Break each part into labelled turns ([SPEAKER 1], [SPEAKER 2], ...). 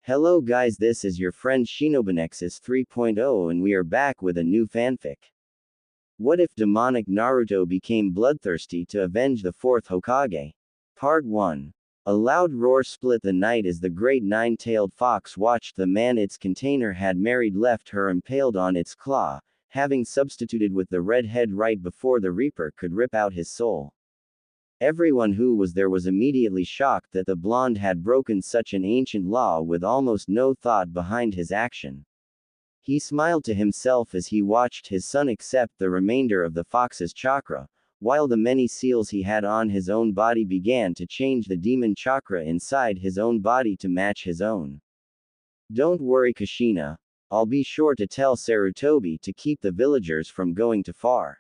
[SPEAKER 1] Hello guys, this is your friend Shinobinexus 3.0 and we are back with a new fanfic. What if demonic Naruto became bloodthirsty to avenge the fourth Hokage? Part 1. A loud roar split the night as the great nine-tailed fox watched the man its container had married left her impaled on its claw, having substituted with the red head right before the Reaper could rip out his soul. Everyone who was there was immediately shocked that the blonde had broken such an ancient law with almost no thought behind his action. He smiled to himself as he watched his son accept the remainder of the fox's chakra, while the many seals he had on his own body began to change the demon chakra inside his own body to match his own. Don't worry Kushina, I'll be sure to tell Sarutobi to keep the villagers from going too far.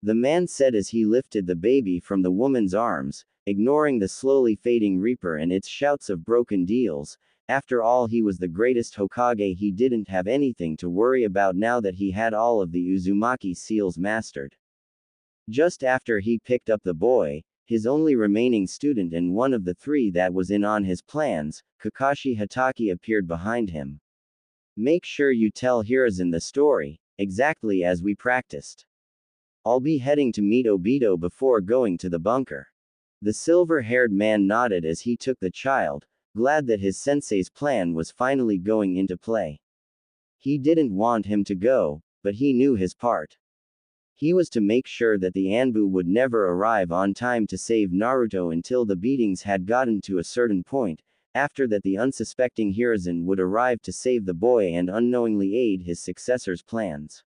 [SPEAKER 1] The man said as he lifted the baby from the woman's arms, ignoring the slowly fading Reaper and its shouts of broken deals. After all, he was the greatest Hokage. He didn't have anything to worry about now that he had all of the Uzumaki seals mastered. Just after he picked up the boy, his only remaining student and one of the three that was in on his plans, Kakashi Hatake appeared behind him. Make sure you tell Hiruzen the story, exactly as we practiced. I'll be heading to meet Obito before going to the bunker. The silver-haired man nodded as he took the child, glad that his sensei's plan was finally going into play. He didn't want him to go, but he knew his part. He was to make sure that the Anbu would never arrive on time to save Naruto until the beatings had gotten to a certain point. After that, the unsuspecting Hiruzen would arrive to save the boy and unknowingly aid his successor's plans.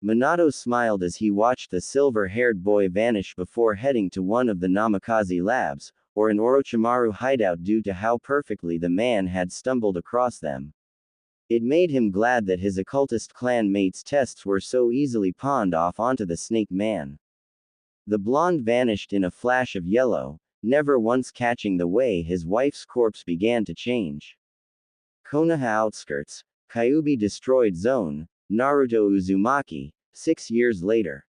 [SPEAKER 1] Minato smiled as he watched the silver-haired boy vanish before heading to one of the Namikaze labs, or an Orochimaru hideout due to how perfectly the man had stumbled across them. It made him glad that his occultist clan mates' tests were so easily pawned off onto the Snake Man. The blonde vanished in a flash of yellow, never once catching the way his wife's corpse began to change. Konoha outskirts, Kyuubi destroyed zone, Naruto Uzumaki, 6 years later.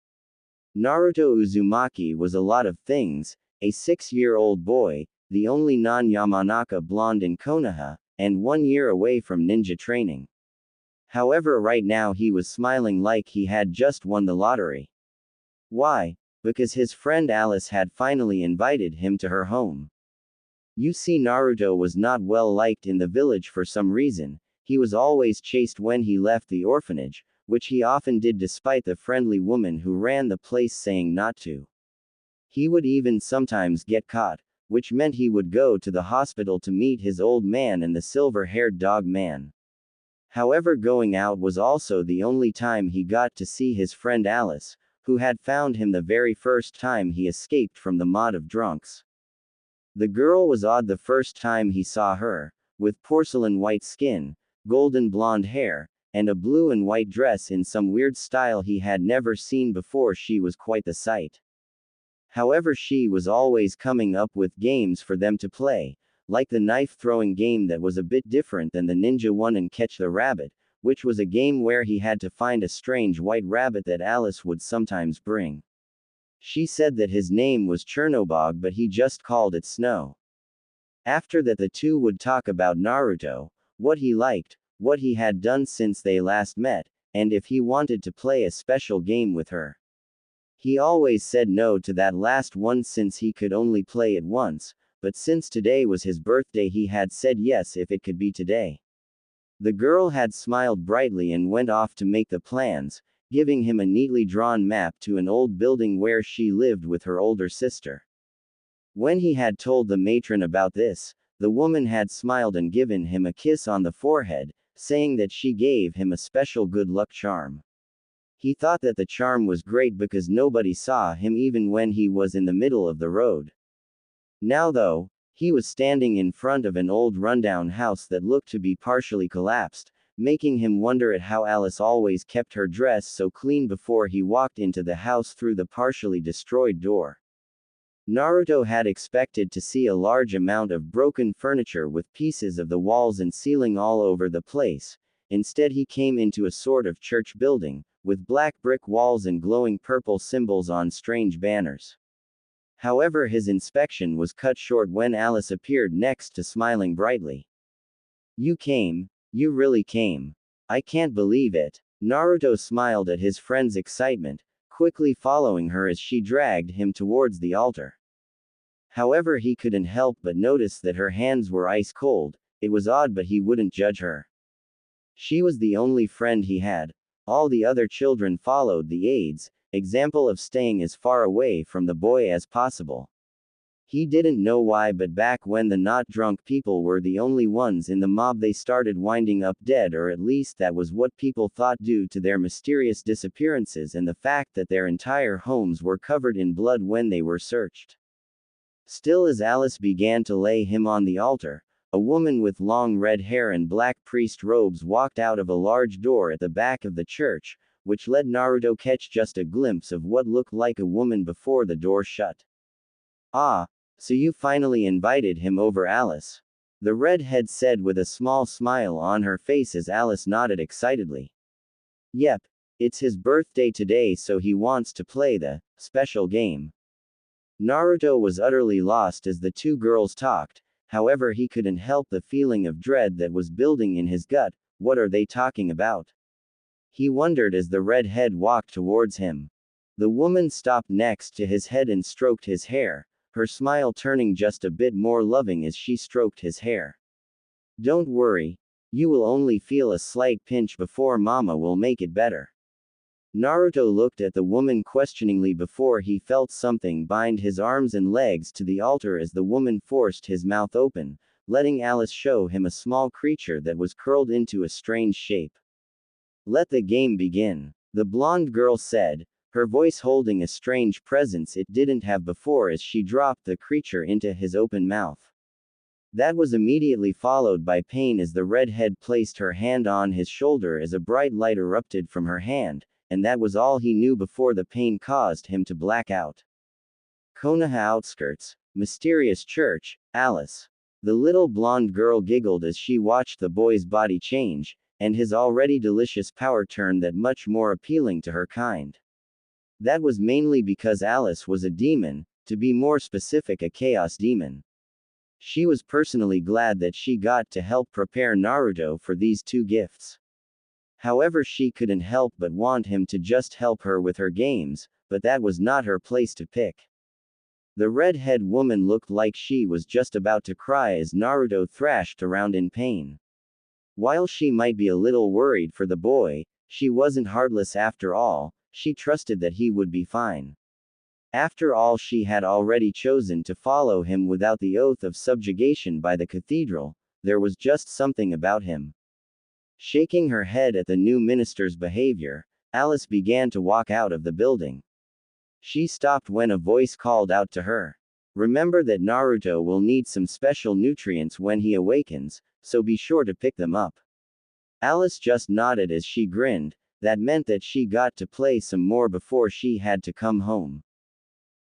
[SPEAKER 1] Naruto Uzumaki was a lot of things, a 6-year-old boy, the only non-Yamanaka blonde in Konoha, and 1 year away from ninja training. However, right now he was smiling like he had just won the lottery. Why? Because his friend Alice had finally invited him to her home. You see, Naruto was not well liked in the village for some reason. He was always chased when he left the orphanage, which he often did despite the friendly woman who ran the place saying not to. He would even sometimes get caught, which meant he would go to the hospital to meet his old man and the silver-haired dog man. However, going out was also the only time he got to see his friend Alice, who had found him the very first time he escaped from the mob of drunks. The girl was odd the first time he saw her, with porcelain white skin, golden blonde hair, and a blue and white dress in some weird style he had never seen before. She was quite the sight. However, she was always coming up with games for them to play, like the knife-throwing game that was a bit different than the ninja one and Catch the Rabbit, which was a game where he had to find a strange white rabbit that Alice would sometimes bring. She said that his name was Chernobog, but he just called it Snow. After that, the two would talk about Naruto, what he liked, what he had done since they last met, and if he wanted to play a special game with her. He always said no to that last one since he could only play it once, but since today was his birthday he had said yes if it could be today. The girl had smiled brightly and went off to make the plans, giving him a neatly drawn map to an old building where she lived with her older sister. When he had told the matron about this, the woman had smiled and given him a kiss on the forehead, saying that she gave him a special good luck charm. He thought that the charm was great because nobody saw him even when he was in the middle of the road. Now though, he was standing in front of an old rundown house that looked to be partially collapsed, making him wonder at how Alice always kept her dress so clean before he walked into the house through the partially destroyed door. Naruto had expected to see a large amount of broken furniture with pieces of the walls and ceiling all over the place. Instead, he came into a sort of church building, with black brick walls and glowing purple symbols on strange banners. However, his inspection was cut short when Alice appeared next to smiling brightly. You came. You really came. I can't believe it. Naruto smiled at his friend's excitement, quickly following her as she dragged him towards the altar. However, he couldn't help but notice that her hands were ice cold. It was odd, but he wouldn't judge her. She was the only friend he had. All the other children followed the aides, example of staying as far away from the boy as possible. He didn't know why, but back when the not drunk people were the only ones in the mob, they started winding up dead, or at least that was what people thought due to their mysterious disappearances and the fact that their entire homes were covered in blood when they were searched. Still, as Alice began to lay him on the altar, a woman with long red hair and black priest robes walked out of a large door at the back of the church, which let Naruto catch just a glimpse of what looked like a woman before the door shut. Ah, so you finally invited him over, Alice. The redhead said with a small smile on her face as Alice nodded excitedly. Yep, it's his birthday today, so he wants to play the special game. Naruto was utterly lost as the two girls talked. However, he couldn't help the feeling of dread that was building in his gut. What are they talking about? He wondered as the redhead walked towards him. The woman stopped next to his head and stroked his hair, her smile turning just a bit more loving as she stroked his hair. Don't worry. You will only feel a slight pinch before Mama will make it better. Naruto looked at the woman questioningly before he felt something bind his arms and legs to the altar as the woman forced his mouth open, letting Alice show him a small creature that was curled into a strange shape. Let the game begin, the blonde girl said, her voice holding a strange presence it didn't have before as she dropped the creature into his open mouth. That was immediately followed by pain as the redhead placed her hand on his shoulder as a bright light erupted from her hand, and that was all he knew before the pain caused him to black out. Konoha outskirts, mysterious church, Alice. The little blonde girl giggled as she watched the boy's body change, and his already delicious power turn that much more appealing to her kind. That was mainly because Alice was a demon, to be more specific, a chaos demon. She was personally glad that she got to help prepare Naruto for these two gifts. However, she couldn't help but want him to just help her with her games, but that was not her place to pick. The red-haired woman looked like she was just about to cry as Naruto thrashed around in pain. While she might be a little worried for the boy, she wasn't heartless after all. She trusted that he would be fine. After all, she had already chosen to follow him without the oath of subjugation by the cathedral. There was just something about him. Shaking her head at the new minister's behavior, Alice began to walk out of the building. She stopped when a voice called out to her. Remember that Naruto will need some special nutrients when he awakens, so be sure to pick them up. Alice just nodded as she grinned. That meant that she got to play some more before she had to come home.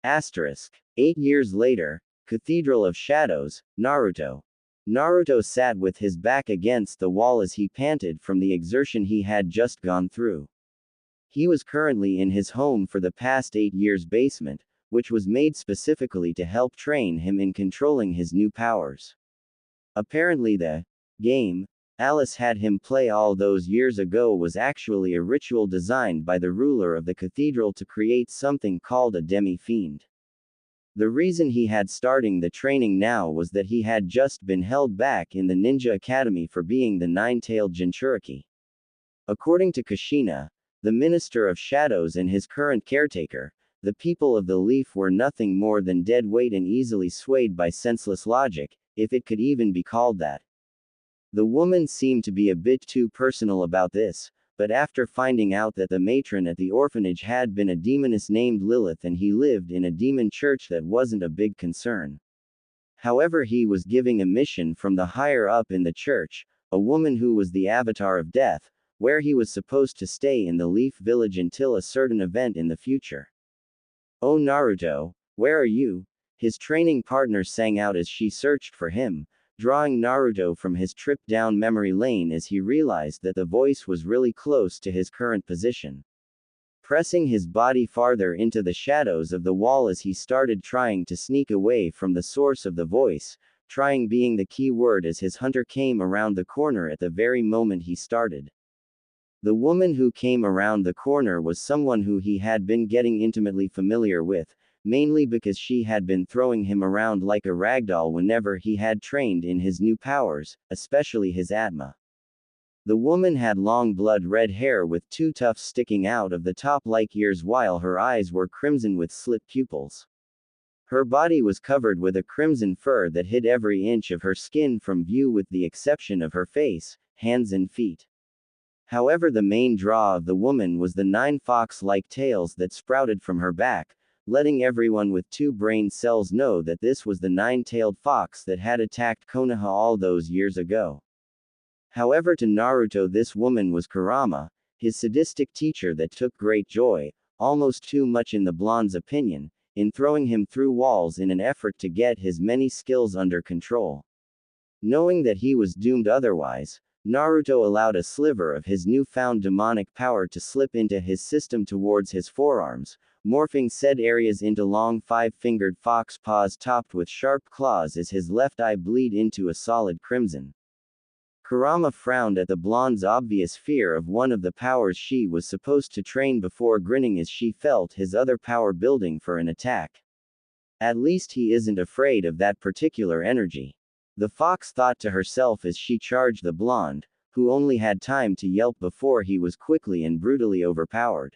[SPEAKER 1] Asterisk. 8 years later, Cathedral of Shadows, Naruto. Naruto sat with his back against the wall as he panted from the exertion he had just gone through. He was currently in his home for the past 8 years basement, which was made specifically to help train him in controlling his new powers. Apparently the game Alice had him play all those years ago was actually a ritual designed by the ruler of the cathedral to create something called a demi-fiend. The reason he had starting the training now was that he had just been held back in the ninja academy for being the nine-tailed Jinchuriki. According to Kushina, the Minister of Shadows and his current caretaker, the people of the Leaf were nothing more than dead weight and easily swayed by senseless logic, if it could even be called that. The woman seemed to be a bit too personal about this, but after finding out that the matron at the orphanage had been a demoness named Lilith and he lived in a demon church, that wasn't a big concern. However, he was giving a mission from the higher up in the church, a woman who was the avatar of death, where he was supposed to stay in the Leaf Village until a certain event in the future. "Oh Naruto, where are you?" his training partner sang out as she searched for him, drawing Naruto from his trip down memory lane as he realized that the voice was really close to his current position. Pressing his body farther into the shadows of the wall as he started trying to sneak away from the source of the voice, trying being the key word as his hunter came around the corner at the very moment he started. The woman who came around the corner was someone who he had been getting intimately familiar with, mainly because she had been throwing him around like a ragdoll whenever he had trained in his new powers, especially his Atma. The woman had long blood-red hair with two tufts sticking out of the top like ears while her eyes were crimson with slit pupils. Her body was covered with a crimson fur that hid every inch of her skin from view with the exception of her face, hands and feet. However, the main draw of the woman was the 9 fox-like tails that sprouted from her back, letting everyone with 2 brain cells know that this was the 9-tailed fox that had attacked Konoha all those years ago. However, to Naruto this woman was Kurama, his sadistic teacher that took great joy, almost too much in the blonde's opinion, in throwing him through walls in an effort to get his many skills under control. Knowing that he was doomed otherwise, Naruto allowed a sliver of his newfound demonic power to slip into his system towards his forearms, morphing said areas into long 5-fingered fox paws topped with sharp claws as his left eye bleed into a solid crimson. Kurama frowned at the blonde's obvious fear of one of the powers she was supposed to train before grinning as she felt his other power building for an attack. At least he isn't afraid of that particular energy. The fox thought to herself as she charged the blonde, who only had time to yelp before he was quickly and brutally overpowered.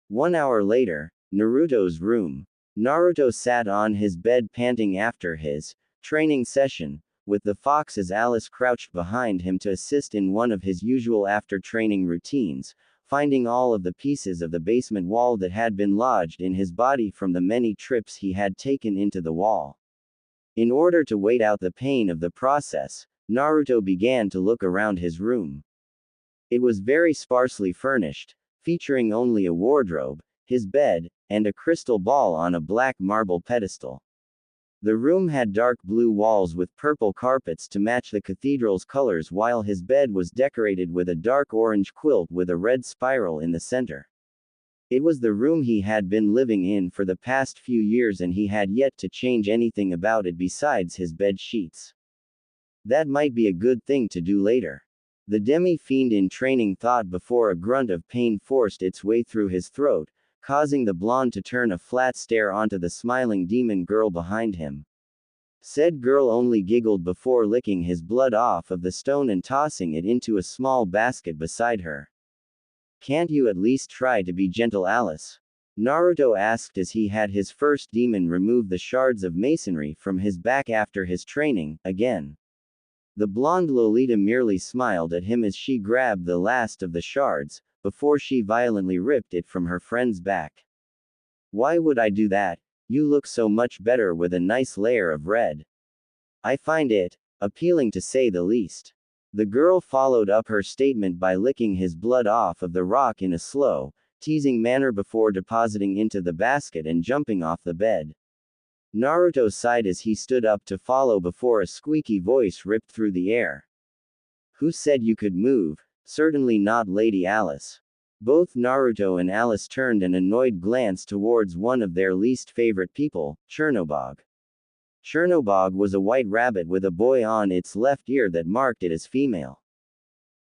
[SPEAKER 1] 1 hour later, Naruto's room. Naruto sat on his bed panting after his training session, with the fox's Alice crouched behind him to assist in one of his usual after-training routines, finding all of the pieces of the basement wall that had been lodged in his body from the many trips he had taken into the wall. In order to wait out the pain of the process, Naruto began to look around his room. It was very sparsely furnished, featuring only a wardrobe, his bed, and a crystal ball on a black marble pedestal. The room had dark blue walls with purple carpets to match the cathedral's colors, while his bed was decorated with a dark orange quilt with a red spiral in the center. It was the room he had been living in for the past few years and he had yet to change anything about it besides his bed sheets. That might be a good thing to do later. The demi-fiend in training thought before a grunt of pain forced its way through his throat, causing the blonde to turn a flat stare onto the smiling demon girl behind him. Said girl only giggled before licking his blood off of the stone and tossing it into a small basket beside her. "Can't you at least try to be gentle, Alice?" Naruto asked as he had his first demon remove the shards of masonry from his back after his training, again. The blonde Lolita merely smiled at him as she grabbed the last of the shards, before she violently ripped it from her friend's back. "Why would I do that? You look so much better with a nice layer of red. I find it appealing to say the least." The girl followed up her statement by licking his blood off of the rock in a slow, teasing manner before depositing into the basket and jumping off the bed. Naruto sighed as he stood up to follow before a squeaky voice ripped through the air. "Who said you could move? Certainly not Lady Alice." Both Naruto and Alice turned an annoyed glance towards one of their least favorite people, Chernobog. Chernobog was a white rabbit with a boy on its left ear that marked it as female.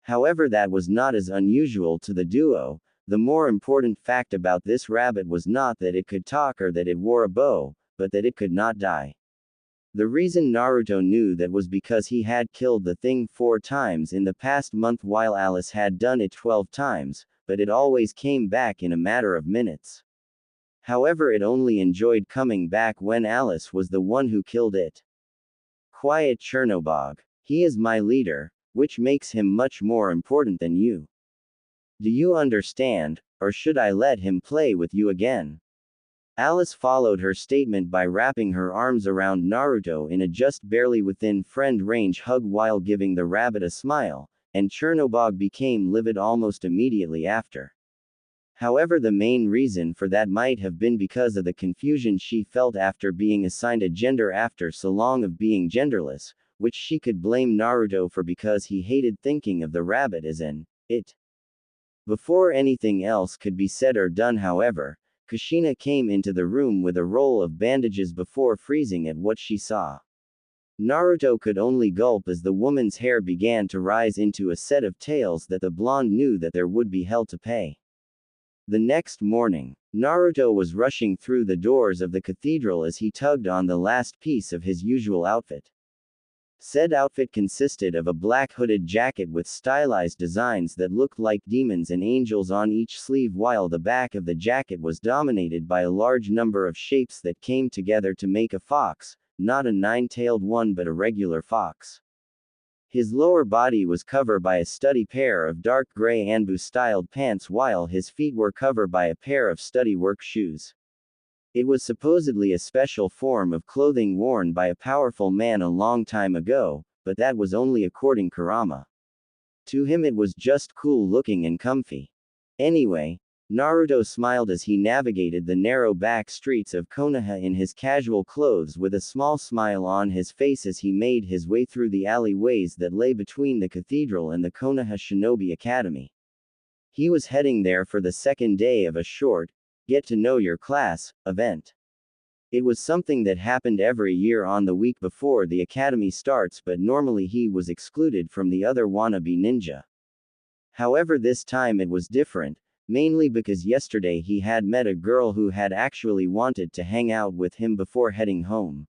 [SPEAKER 1] However, that was not as unusual to the duo. The more important fact about this rabbit was not that it could talk or that it wore a bow, but that it could not die. The reason Naruto knew that was because he had killed the thing 4 times in the past month while Alice had done it 12 times, but it always came back in a matter of minutes. However, it only enjoyed coming back when Alice was the one who killed it. "Quiet, Chernobog. He is my leader, which makes him much more important than you. Do you understand, or should I let him play with you again?" Alice followed her statement by wrapping her arms around Naruto in a just barely within friend range hug while giving the rabbit a smile, and Chernobog became livid almost immediately after. However, the main reason for that might have been because of the confusion she felt after being assigned a gender after so long of being genderless, which she could blame Naruto for because he hated thinking of the rabbit as an it. Before anything else could be said or done, however, Kushina came into the room with a roll of bandages before freezing at what she saw. Naruto could only gulp as the woman's hair began to rise into a set of tails that the blonde knew that there would be hell to pay. The next morning, Naruto was rushing through the doors of the cathedral as he tugged on the last piece of his usual outfit. Said outfit consisted of a black hooded jacket with stylized designs that looked like demons and angels on each sleeve, while the back of the jacket was dominated by a large number of shapes that came together to make a fox, not a nine-tailed one but a regular fox. His lower body was covered by a study pair of dark gray Anbu-styled pants, while his feet were covered by a pair of study work shoes. It was supposedly a special form of clothing worn by a powerful man a long time ago, but that was only according Kurama. To him it was just cool looking and comfy. Anyway, Naruto smiled as he navigated the narrow back streets of Konoha in his casual clothes with a small smile on his face as he made his way through the alleyways that lay between the cathedral and the Konoha Shinobi Academy. He was heading there for the second day of a short, Get to Know Your Class event. It was something that happened every year on the week before the academy starts, but normally he was excluded from the other wannabe ninja. However, this time it was different, mainly because yesterday he had met a girl who had actually wanted to hang out with him before heading home.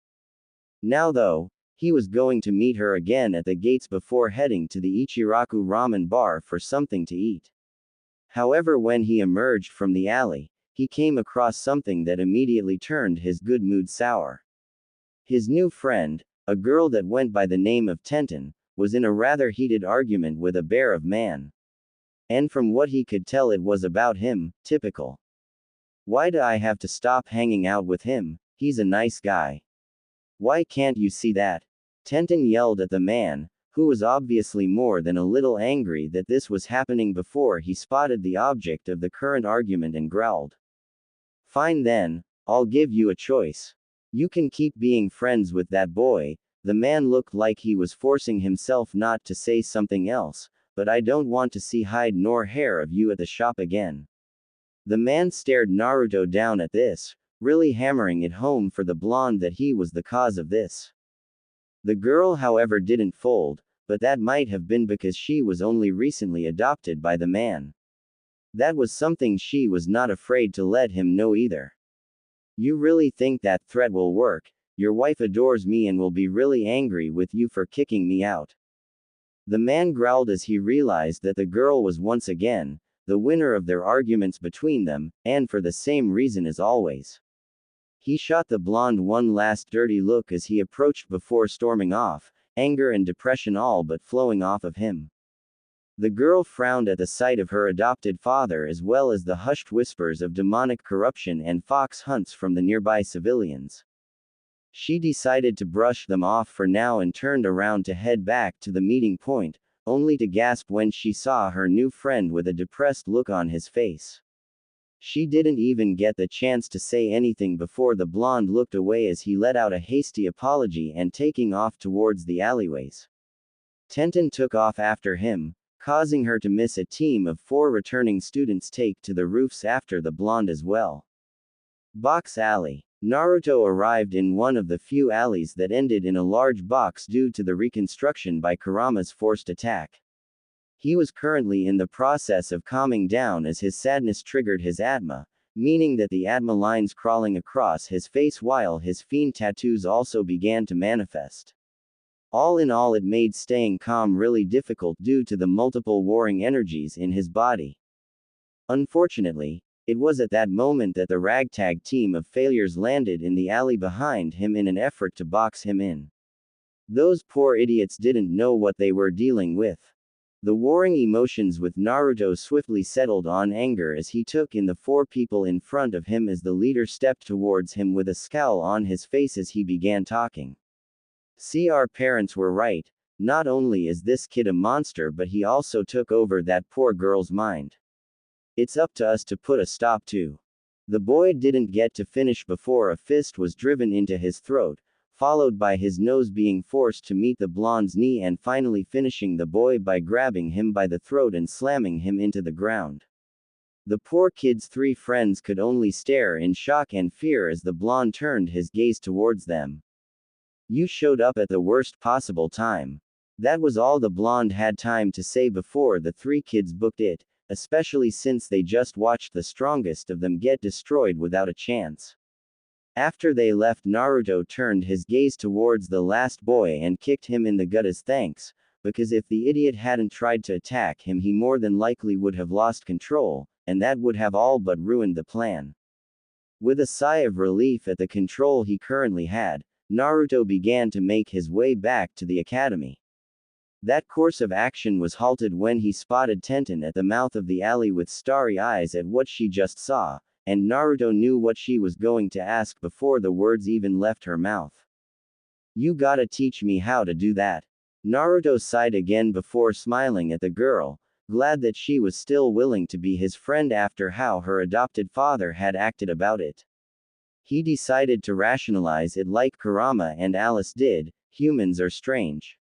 [SPEAKER 1] Now though, he was going to meet her again at the gates before heading to the Ichiraku ramen bar for something to eat. However, when he emerged from the alley, he came across something that immediately turned his good mood sour. His new friend, a girl that went by the name of Tenten, was in a rather heated argument with a bear of man. And from what he could tell, it was about him. Typical. Why do I have to stop hanging out with him? He's a nice guy. Why can't you see that? Tenten yelled at the man, who was obviously more than a little angry that this was happening before he spotted the object of the current argument, and growled. Fine then, I'll give you a choice. You can keep being friends with that boy. The man looked like he was forcing himself not to say something else, but I don't want to see hide nor hair of you at the shop again. The man stared Naruto down at this, really hammering it home for the blonde that he was the cause of this. The girl, however, didn't fold, but that might have been because she was only recently adopted by the man. That was something she was not afraid to let him know either. You really think that threat will work? Your wife adores me and will be really angry with you for kicking me out. The man growled as he realized that the girl was once again the winner of their arguments between them, and for the same reason as always. He shot the blonde one last dirty look as he approached before storming off, anger and depression all but flowing off of him. The girl frowned at the sight of her adopted father, as well as the hushed whispers of demonic corruption and fox hunts from the nearby civilians. She decided to brush them off for now and turned around to head back to the meeting point, only to gasp when she saw her new friend with a depressed look on his face. She didn't even get the chance to say anything before the blonde looked away as he let out a hasty apology and taking off towards the alleyways. Tenten took off after him, causing her to miss a team of 4 returning students take to the roofs after the blonde as well. Box Alley. Naruto arrived in one of the few alleys that ended in a large box due to the reconstruction by Kurama's forced attack. He was currently in the process of calming down as his sadness triggered his Atma, meaning that the Atma lines crawling across his face while his fiend tattoos also began to manifest. All in all, it made staying calm really difficult due to the multiple warring energies in his body. Unfortunately, it was at that moment that the ragtag team of failures landed in the alley behind him in an effort to box him in. Those poor idiots didn't know what they were dealing with. The warring emotions with Naruto swiftly settled on anger as he took in the 4 people in front of him as the leader stepped towards him with a scowl on his face as he began talking. See, our parents were right. Not only is this kid a monster, but he also took over that poor girl's mind. It's up to us to put a stop to. The boy didn't get to finish before a fist was driven into his throat, followed by his nose being forced to meet the blonde's knee and finally finishing the boy by grabbing him by the throat and slamming him into the ground. The poor kid's 3 friends could only stare in shock and fear as the blonde turned his gaze towards them. You showed up at the worst possible time. That was all the blonde had time to say before the three kids booked it, especially since they just watched the strongest of them get destroyed without a chance. After they left, Naruto turned his gaze towards the last boy and kicked him in the gut as thanks, because if the idiot hadn't tried to attack him, he more than likely would have lost control, and that would have all but ruined the plan. With a sigh of relief at the control he currently had, Naruto began to make his way back to the academy. That course of action was halted when he spotted Tenten at the mouth of the alley with starry eyes at what she just saw, and Naruto knew what she was going to ask before the words even left her mouth. You gotta teach me how to do that. Naruto sighed again before smiling at the girl, glad that she was still willing to be his friend after how her adopted father had acted about it. He decided to rationalize it like Kurama and Alice did, humans are strange.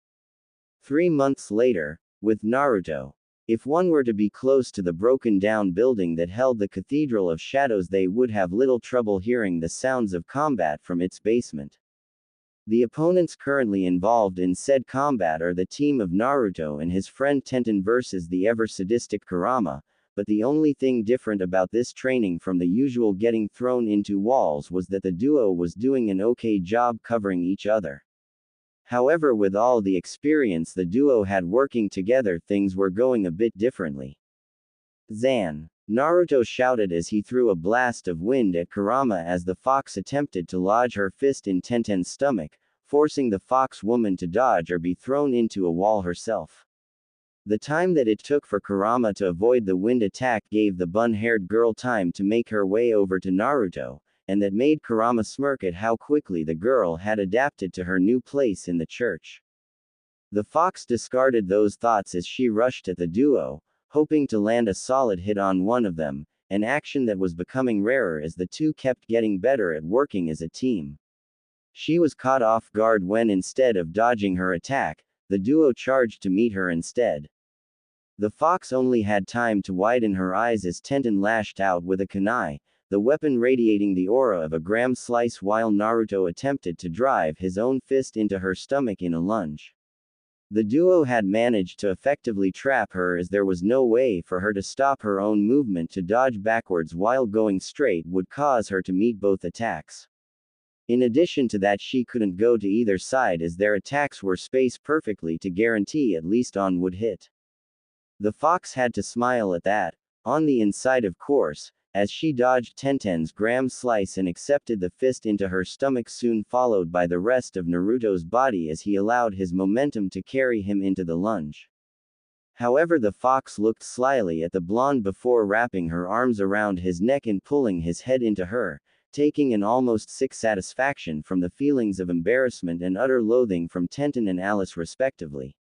[SPEAKER 1] 3 months later, with Naruto. If one were to be close to the broken down building that held the Cathedral of Shadows, they would have little trouble hearing the sounds of combat from its basement. The opponents currently involved in said combat are the team of Naruto and his friend Tenten versus the ever sadistic Kurama, but the only thing different about this training from the usual getting thrown into walls was that the duo was doing an okay job covering each other. However, with all the experience the duo had working together, things were going a bit differently. Zan! Naruto shouted as he threw a blast of wind at Kurama as the fox attempted to lodge her fist in Tenten's stomach, forcing the fox woman to dodge or be thrown into a wall herself. The time that it took for Kurama to avoid the wind attack gave the bun-haired girl time to make her way over to Naruto, and that made Kurama smirk at how quickly the girl had adapted to her new place in the church. The fox discarded those thoughts as she rushed at the duo, hoping to land a solid hit on one of them, an action that was becoming rarer as the two kept getting better at working as a team. She was caught off guard when, instead of dodging her attack, the duo charged to meet her instead. The fox only had time to widen her eyes as Tenten lashed out with a kunai, the weapon radiating the aura of a gram slice, while Naruto attempted to drive his own fist into her stomach in a lunge. The duo had managed to effectively trap her as there was no way for her to stop her own movement. To dodge backwards while going straight would cause her to meet both attacks. In addition to that, she couldn't go to either side as their attacks were spaced perfectly to guarantee at least one would hit. The fox had to smile at that, on the inside of course, as she dodged Tenten's gram slice and accepted the fist into her stomach, soon followed by the rest of Naruto's body as he allowed his momentum to carry him into the lunge. However, the fox looked slyly at the blonde before wrapping her arms around his neck and pulling his head into her, taking an almost sick satisfaction from the feelings of embarrassment and utter loathing from Tenten and Alice respectively.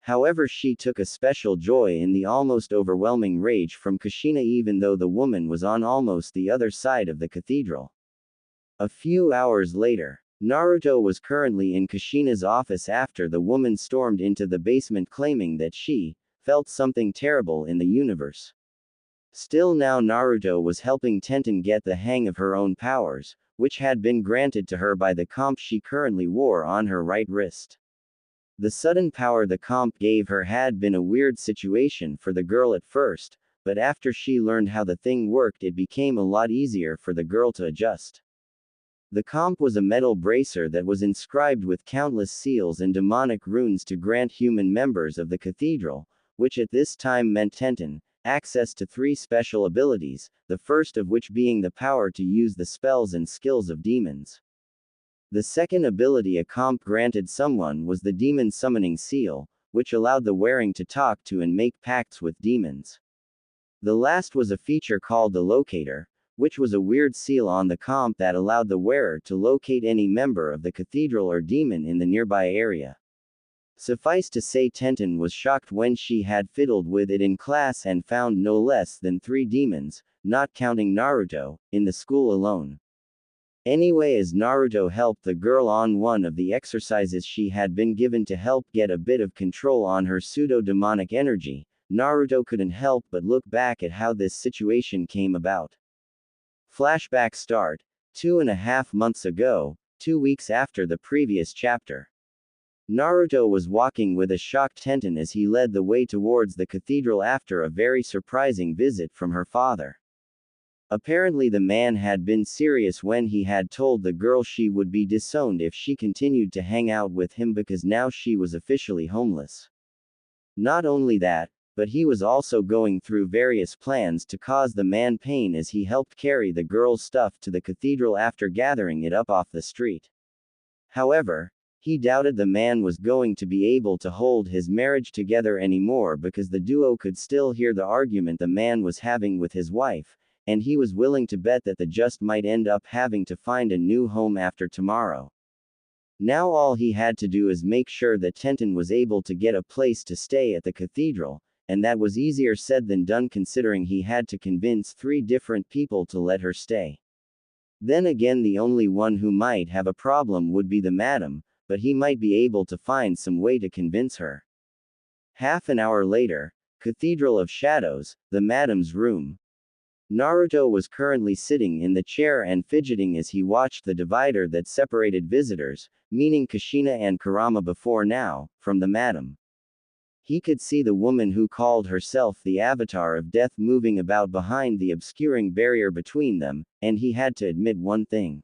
[SPEAKER 1] However, she took a special joy in the almost overwhelming rage from Kushina, even though the woman was on almost the other side of the cathedral. A few hours later, Naruto was currently in Kushina's office after the woman stormed into the basement claiming that she felt something terrible in the universe. Still, now Naruto was helping Tenten get the hang of her own powers, which had been granted to her by the comp she currently wore on her right wrist. The sudden power the comp gave her had been a weird situation for the girl at first, but after she learned how the thing worked, it became a lot easier for the girl to adjust. The comp was a metal bracer that was inscribed with countless seals and demonic runes to grant human members of the cathedral, which at this time meant Tenten, access to 3 special abilities, the first of which being the power to use the spells and skills of demons. The second ability a comp granted someone was the Demon Summoning Seal, which allowed the wearing to talk to and make pacts with demons. The last was a feature called the Locator, which was a weird seal on the comp that allowed the wearer to locate any member of the cathedral or demon in the nearby area. Suffice to say, Tenten was shocked when she had fiddled with it in class and found no less than 3 demons, not counting Naruto, in the school alone. Anyway, as Naruto helped the girl on one of the exercises she had been given to help get a bit of control on her pseudo-demonic energy, Naruto couldn't help but look back at how this situation came about. Flashback start. 2.5 months ago, 2 weeks after the previous chapter. Naruto was walking with a shocked Tenten as he led the way towards the cathedral after a very surprising visit from her father. Apparently the man had been serious when he had told the girl she would be disowned if she continued to hang out with him because now she was officially homeless. Not only that, but he was also going through various plans to cause the man pain as he helped carry the girl's stuff to the cathedral after gathering it up off the street. However, he doubted the man was going to be able to hold his marriage together anymore because the duo could still hear the argument the man was having with his wife, and he was willing to bet that the just might end up having to find a new home after tomorrow. Now all he had to do is make sure that Tenten was able to get a place to stay at the cathedral, and that was easier said than done considering he had to convince 3 different people to let her stay. Then again, the only one who might have a problem would be the madam, but he might be able to find some way to convince her. Half an hour later, Cathedral of Shadows, the madam's room. Naruto was currently sitting in the chair and fidgeting as he watched the divider that separated visitors, meaning Kushina and Kurama before now, from the madam. He could see the woman who called herself the Avatar of Death moving about behind the obscuring barrier between them, and he had to admit one thing.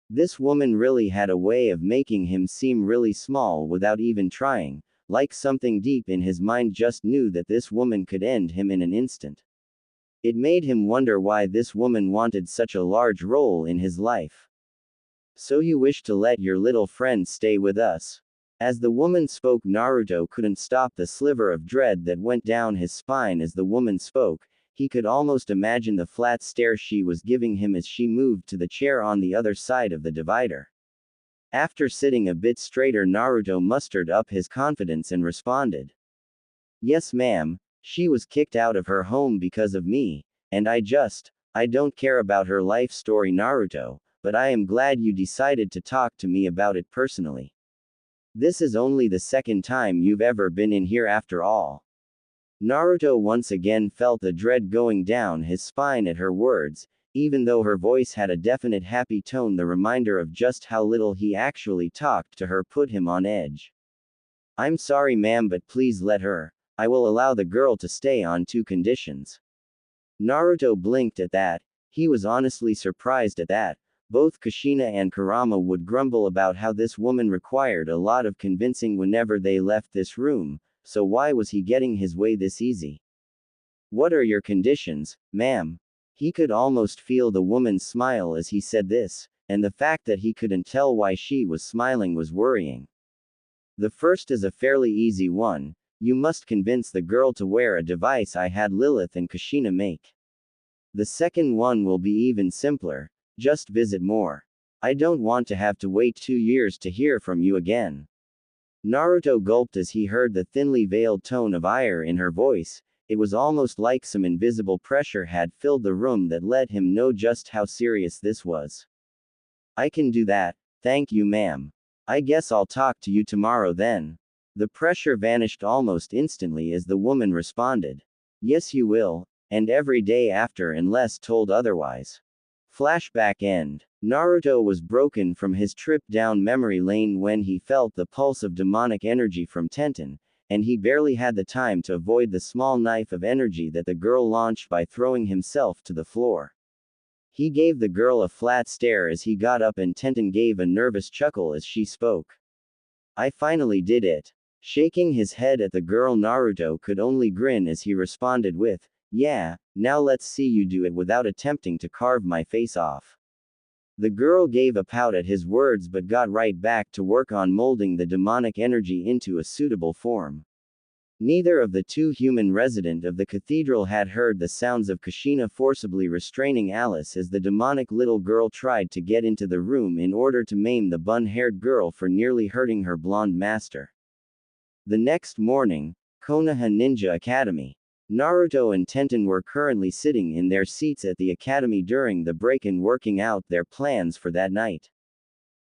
[SPEAKER 1] This woman really had a way of making him seem really small without even trying, like something deep in his mind just knew that this woman could end him in an instant. It made him wonder why this woman wanted such a large role in his life. "So you wish to let your little friend stay with us?" As the woman spoke, Naruto couldn't stop the sliver of dread that went down his spine as the woman spoke. He could almost imagine the flat stare she was giving him as she moved to the chair on the other side of the divider. After sitting a bit straighter, Naruto mustered up his confidence and responded. "Yes, ma'am, she was kicked out of her home because of me, and I don't care about her life story, Naruto, but I am glad you decided to talk to me about it personally. This is only the second time you've ever been in here after all." Naruto once again felt the dread going down his spine at her words, even though her voice had a definite happy tone. The reminder of just how little he actually talked to her put him on edge. "I'm sorry, ma'am, but please let her. I will allow the girl to stay on 2 conditions." Naruto blinked at that. He was honestly surprised at that. Both Kushina and Kurama would grumble about how this woman required a lot of convincing whenever they left this room, so why was he getting his way this easy? "What are your conditions, ma'am?" He could almost feel the woman's smile as he said this, and the fact that he couldn't tell why she was smiling was worrying. "The first is a fairly easy one. You must convince the girl to wear a device I had Lilith and Kushina make. The second one will be even simpler. Just visit more. I don't want to have to wait 2 years to hear from you again." Naruto gulped as he heard the thinly veiled tone of ire in her voice. It was almost like some invisible pressure had filled the room that let him know just how serious this was. "I can do that, thank you, ma'am. I guess I'll talk to you tomorrow then." The pressure vanished almost instantly as the woman responded. "Yes, you will, and every day after unless told otherwise." Flashback end. Naruto was broken from his trip down memory lane when he felt the pulse of demonic energy from Tenten, and he barely had the time to avoid the small knife of energy that the girl launched by throwing himself to the floor. He gave the girl a flat stare as he got up, and Tenten gave a nervous chuckle as she spoke. "I finally did it." Shaking his head at the girl, Naruto could only grin as he responded with, "Yeah, now let's see you do it without attempting to carve my face off." The girl gave a pout at his words but got right back to work on molding the demonic energy into a suitable form. Neither of the 2 human residents of the cathedral had heard the sounds of Kushina forcibly restraining Alice as the demonic little girl tried to get into the room in order to maim the bun-haired girl for nearly hurting her blonde master. The next morning, Konoha Ninja Academy. Naruto and Tenten were currently sitting in their seats at the academy during the break and working out their plans for that night.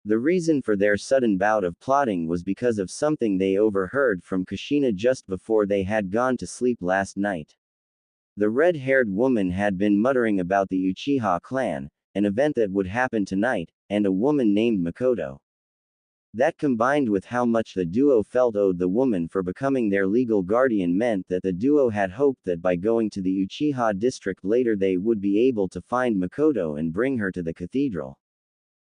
[SPEAKER 1] The reason for their sudden bout of plotting was because of something they overheard from Kushina just before they had gone to sleep last night. The red-haired woman had been muttering about the Uchiha clan, an event that would happen tonight, and a woman named Makoto. That combined with how much the duo felt owed the woman for becoming their legal guardian meant that the duo had hoped that by going to the Uchiha district later they would be able to find Makoto and bring her to the cathedral.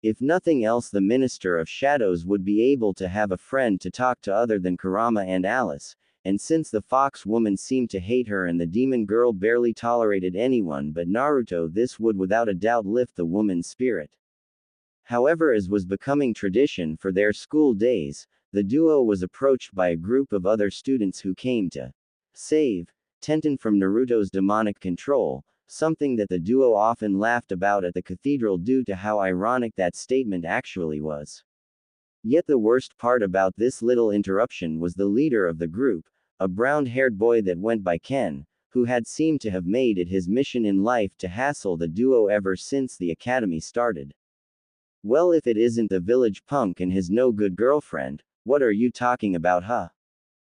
[SPEAKER 1] If nothing else, the Minister of Shadows would be able to have a friend to talk to other than Kurama and Alice, and since the fox woman seemed to hate her and the demon girl barely tolerated anyone but Naruto, this would without a doubt lift the woman's spirit. However, as was becoming tradition for their school days, the duo was approached by a group of other students who came to save Tenten from Naruto's demonic control, something that the duo often laughed about at the cathedral due to how ironic that statement actually was. Yet the worst part about this little interruption was the leader of the group, a brown-haired boy that went by Ken, who had seemed to have made it his mission in life to hassle the duo ever since the academy started. Well, if it isn't the village punk and his no-good girlfriend, what are you talking about, huh?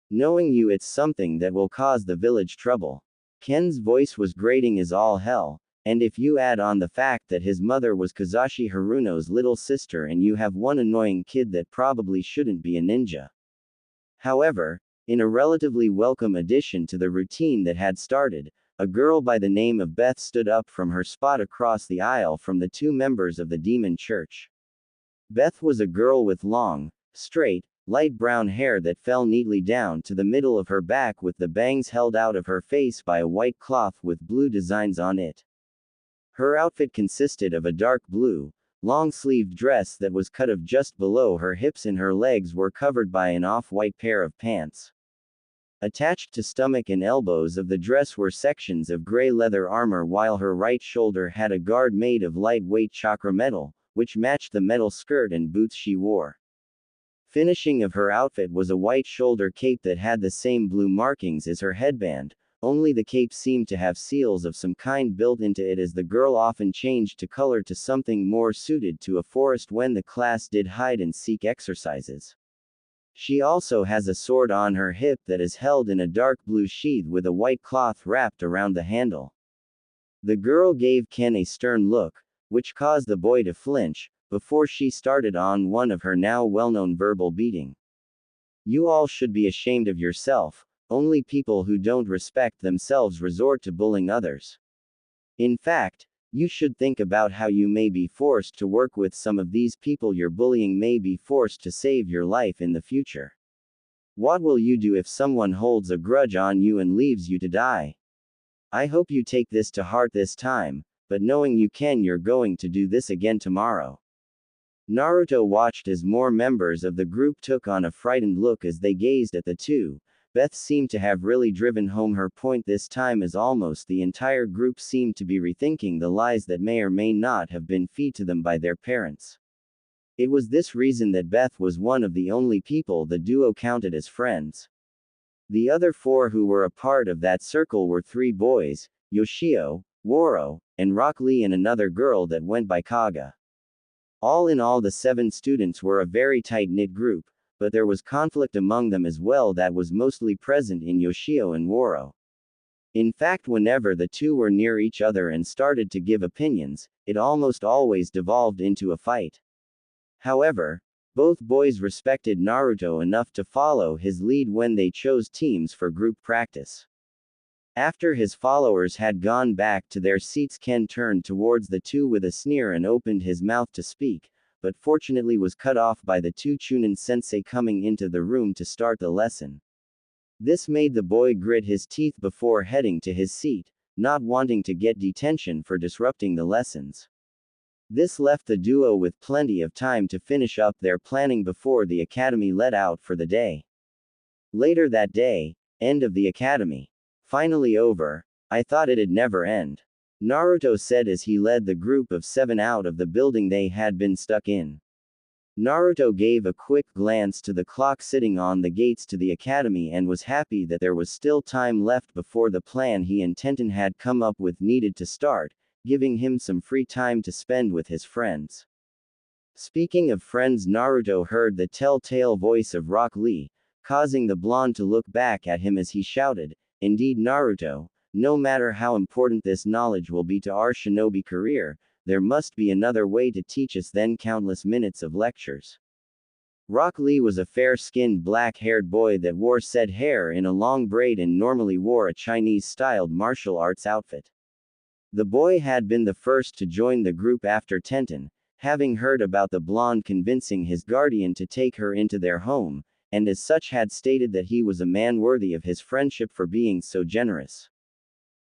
[SPEAKER 1] Knowing you, it's something that will cause the village trouble. Ken's voice was grating as all hell, and if you add on the fact that his mother was Kazashi Haruno's little sister and you have one annoying kid that probably shouldn't be a ninja. However, in a relatively welcome addition to the routine that had started, a girl by the name of Beth stood up from her spot across the aisle from the two members of the demon church. Beth was a girl with long, straight, light brown hair that fell neatly down to the middle of her back with the bangs held out of her face by a white cloth with blue designs on it. Her outfit consisted of a dark blue, long-sleeved dress that was cut off just below her hips and her legs were covered by an off-white pair of pants. Attached to stomach and elbows of the dress were sections of gray leather armor while her right shoulder had a guard made of lightweight chakra metal, which matched the metal skirt and boots she wore. Finishing of her outfit was a white shoulder cape that had the same blue markings as her headband, only the cape seemed to have seals of some kind built into it as the girl often changed to color to something more suited to a forest when the class did hide-and-seek exercises. She also has a sword on her hip that is held in a dark blue sheath with a white cloth wrapped around the handle. The girl gave Ken a stern look, which caused the boy to flinch, before she started on one of her now well-known verbal beating. You all should be ashamed of yourself, only people who don't respect themselves resort to bullying others. In fact, you should think about how you may be forced to work with some of these people you're bullying may be forced to save your life in the future. What will you do if someone holds a grudge on you and leaves you to die? I hope you take this to heart this time, but knowing you can, you're going to do this again tomorrow. Naruto watched as more members of the group took on a frightened look as they gazed at the two. Beth seemed to have really driven home her point this time as almost the entire group seemed to be rethinking the lies that may or may not have been fed to them by their parents. It was this reason that Beth was one of the only people the duo counted as friends. The other four who were a part of that circle were three boys, Yoshio, Woro, and Rock Lee, and another girl that went by Kaga. All in all, the 7 students were a very tight-knit group, but there was conflict among them as well that was mostly present in Yoshio and Woro. In fact, whenever the two were near each other and started to give opinions, it almost always devolved into a fight. However, both boys respected Naruto enough to follow his lead when they chose teams for group practice. After his followers had gone back to their seats, Ken turned towards the two with a sneer and opened his mouth to speak, but fortunately was cut off by the two Chunin-sensei coming into the room to start the lesson. This made the boy grit his teeth before heading to his seat, not wanting to get detention for disrupting the lessons. This left the duo with plenty of time to finish up their planning before the academy let out for the day. Later that day, end of the academy. Finally over. I thought it'd never end. Naruto said as he led the group of 7 out of the building they had been stuck in. Naruto gave a quick glance to the clock sitting on the gates to the academy and was happy that there was still time left before the plan he and Tenten had come up with needed to start, giving him some free time to spend with his friends. Speaking of friends, Naruto heard the telltale voice of Rock Lee, causing the blonde to look back at him as he shouted, "Indeed, Naruto, no matter how important this knowledge will be to our shinobi career, there must be another way to teach us than countless minutes of lectures. Rock Lee was a fair-skinned black-haired boy that wore said hair in a long braid and normally wore a Chinese-styled martial arts outfit. The boy had been the first to join the group after Tenten, having heard about the blonde convincing his guardian to take her into their home, and as such had stated that he was a man worthy of his friendship for being so generous.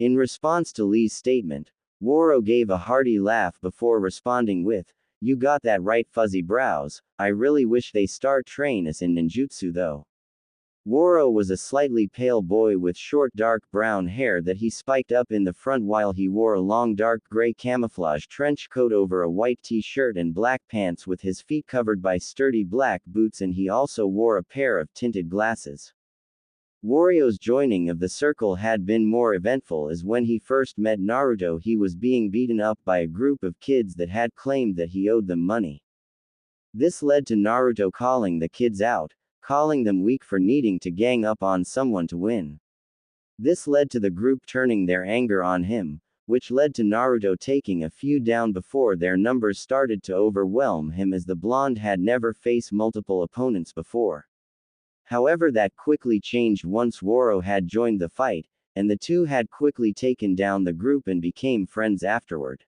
[SPEAKER 1] In response to Lee's statement, Woro gave a hearty laugh before responding with, "You got that right, fuzzy brows. I really wish they start train us in ninjutsu though." Woro was a slightly pale boy with short dark brown hair that he spiked up in the front while he wore a long dark gray camouflage trench coat over a white t-shirt and black pants with his feet covered by sturdy black boots, and he also wore a pair of tinted glasses. Wario's joining of the circle had been more eventful, as when he first met Naruto he was being beaten up by a group of kids that had claimed that he owed them money. This led to Naruto calling the kids out, calling them weak for needing to gang up on someone to win. This led to the group turning their anger on him, which led to Naruto taking a few down before their numbers started to overwhelm him, as the blonde had never faced multiple opponents before. However, that quickly changed once Woro had joined the fight, and the two had quickly taken down the group and became friends afterward.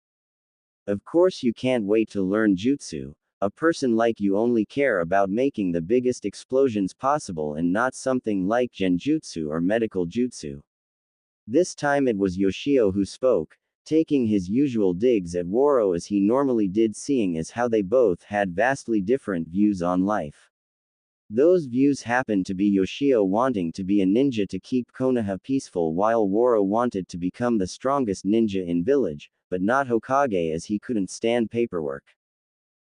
[SPEAKER 1] Of course, you can't wait to learn jutsu. A person like you only care about making the biggest explosions possible and not something like genjutsu or medical jutsu. This time it was Yoshio who spoke, taking his usual digs at Woro as he normally did, seeing as how they both had vastly different views on life. Those views happened to be Yoshio wanting to be a ninja to keep Konoha peaceful, while Woro wanted to become the strongest ninja in village, but not Hokage as he couldn't stand paperwork.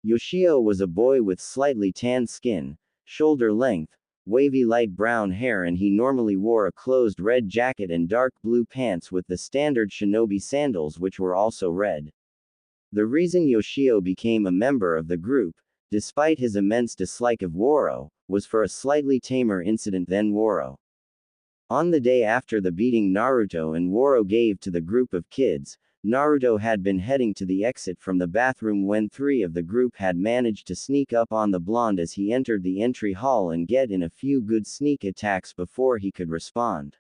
[SPEAKER 1] Yoshio was a boy with slightly tan skin, shoulder length, wavy light brown hair, and he normally wore a closed red jacket and dark blue pants with the standard shinobi sandals, which were also red. The reason Yoshio became a member of the group, despite his immense dislike of Woro, was for a slightly tamer incident than Woro. On the day after the beating Naruto and Woro gave to the group of kids, Naruto had been heading to the exit from the bathroom when three of the group had managed to sneak up on the blonde as he entered the entry hall and get in a few good sneak attacks before he could respond.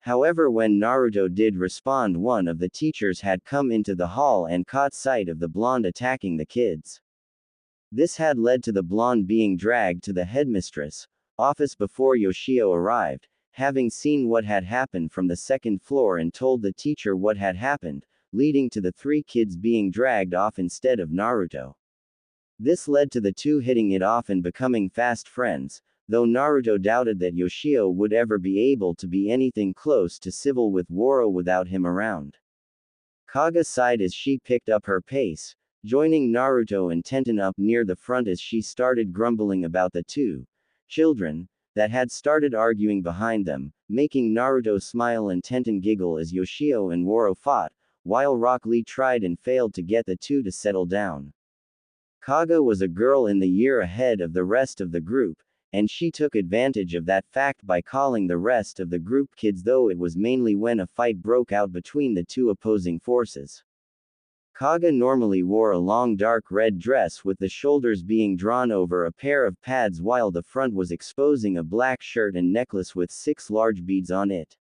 [SPEAKER 1] However, when Naruto did respond, one of the teachers had come into the hall and caught sight of the blonde attacking the kids. This had led to the blonde being dragged to the headmistress' office before Yoshio arrived, having seen what had happened from the second floor, and told the teacher what had happened, leading to the three kids being dragged off instead of Naruto. This led to the two hitting it off and becoming fast friends, though Naruto doubted that Yoshio would ever be able to be anything close to civil with Woro without him around. Kaga sighed as she picked up her pace, joining Naruto and Tenten up near the front as she started grumbling about the two children that had started arguing behind them, making Naruto smile and Tenten giggle as Yoshio and Woro fought, while Rock Lee tried and failed to get the two to settle down. Kaga was a girl in the year ahead of the rest of the group, and she took advantage of that fact by calling the rest of the group kids, though it was mainly when a fight broke out between the two opposing forces. Kaga normally wore a long dark red dress with the shoulders being drawn over a pair of pads, while the front was exposing a black shirt and necklace with 6 large beads on it.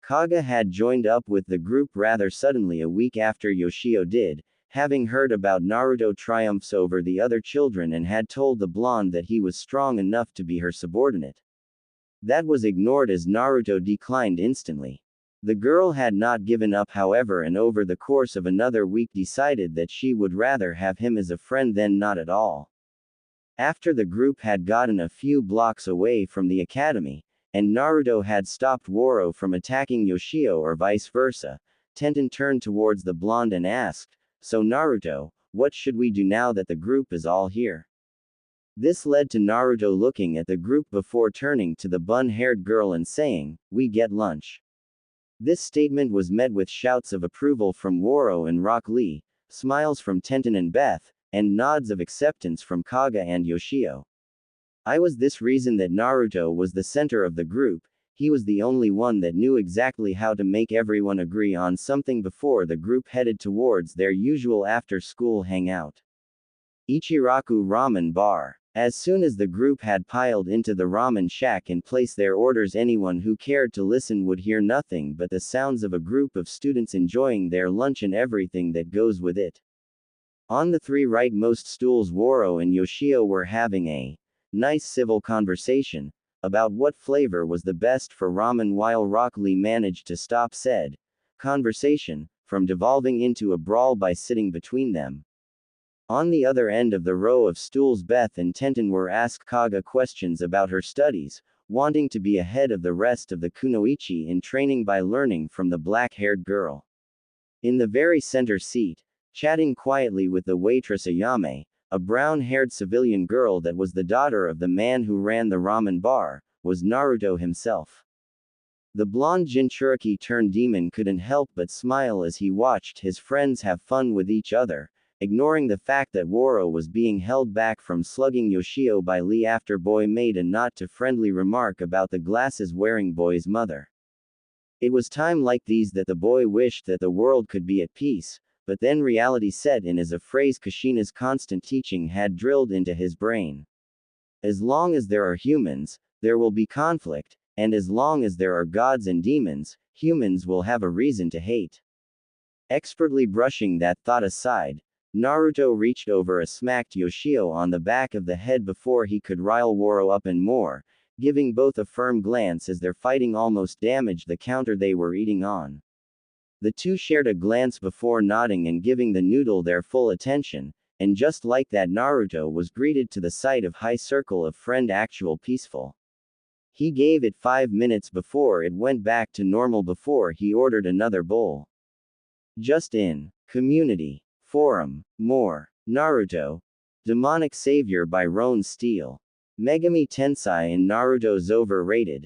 [SPEAKER 1] Kaga had joined up with the group rather suddenly a week after Yoshio did, having heard about Naruto triumphs over the other children, and had told the blonde that he was strong enough to be her subordinate. That was ignored as Naruto declined instantly. The girl had not given up, however, and over the course of another week decided that she would rather have him as a friend than not at all. After the group had gotten a few blocks away from the academy, and Naruto had stopped Woro from attacking Yoshio or vice versa, Tenten turned towards the blonde and asked, "So Naruto, what should we do now that the group is all here?" This led to Naruto looking at the group before turning to the bun-haired girl and saying, "We get lunch." This statement was met with shouts of approval from Woro and Rock Lee, smiles from Tenten and Beth, and nods of acceptance from Kaga and Yoshio. I was this reason that Naruto was the center of the group. he was the only one that knew exactly how to make everyone agree on something before the group headed towards their usual after-school hangout. Ichiraku Ramen Bar. As soon as the group had piled into the ramen shack and placed their orders, anyone who cared to listen would hear nothing but the sounds of a group of students enjoying their lunch and everything that goes with it. On the three rightmost stools, Woro and Yoshio were having a nice civil conversation about what flavor was the best for ramen, while Rock Lee managed to stop said conversation from devolving into a brawl by sitting between them. On the other end of the row of stools, Beth and Tenten were asked Kaga questions about her studies, wanting to be ahead of the rest of the kunoichi in training by learning from the black-haired girl. In the very center seat, chatting quietly with the waitress Ayame, a brown-haired civilian girl that was the daughter of the man who ran the ramen bar, was Naruto himself. The blonde Jinchuriki turned demon couldn't help but smile as he watched his friends have fun with each other, ignoring the fact that Woro was being held back from slugging Yoshio by Lee after boy made a not-too-friendly remark about the glasses-wearing boy's mother. It was time like these that the boy wished that the world could be at peace, but then reality set in as a phrase Kushina's constant teaching had drilled into his brain. As long as there are humans, there will be conflict, and as long as there are gods and demons, humans will have a reason to hate. Expertly brushing that thought aside, Naruto reached over and smacked Yoshio on the back of the head before he could rile Woro up and more, giving both a firm glance as their fighting almost damaged the counter they were eating on. The two shared a glance before nodding and giving the noodle their full attention, and just like that, Naruto was greeted to the sight of high circle of friend actual peaceful. He gave it 5 minutes before it went back to normal before he ordered another bowl. Just in. Community. Forum. More. Naruto. Demonic Savior by Roan Steele. Megami Tensei in Naruto's overrated.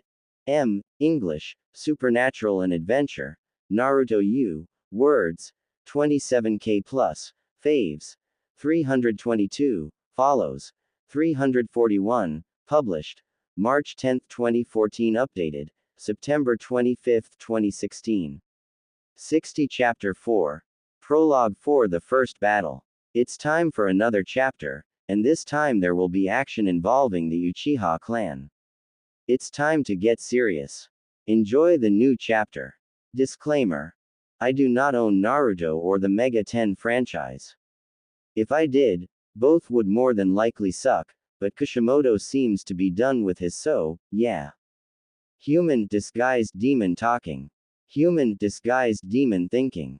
[SPEAKER 1] English, Supernatural and Adventure. Naruto U. Words. 27k plus. Faves. 322. Follows. 341. Published. March 10, 2014. Updated. September 25, 2016. 60 Chapter 4. Prologue for the first battle. It's time for another chapter, and this time there will be action involving the Uchiha clan. It's time to get serious. Enjoy the new chapter. Disclaimer. I do not own Naruto or the Mega 10 franchise. If I did, both would more than likely suck, but Kishimoto seems to be done with his yeah. Human disguised demon talking. Human disguised demon thinking.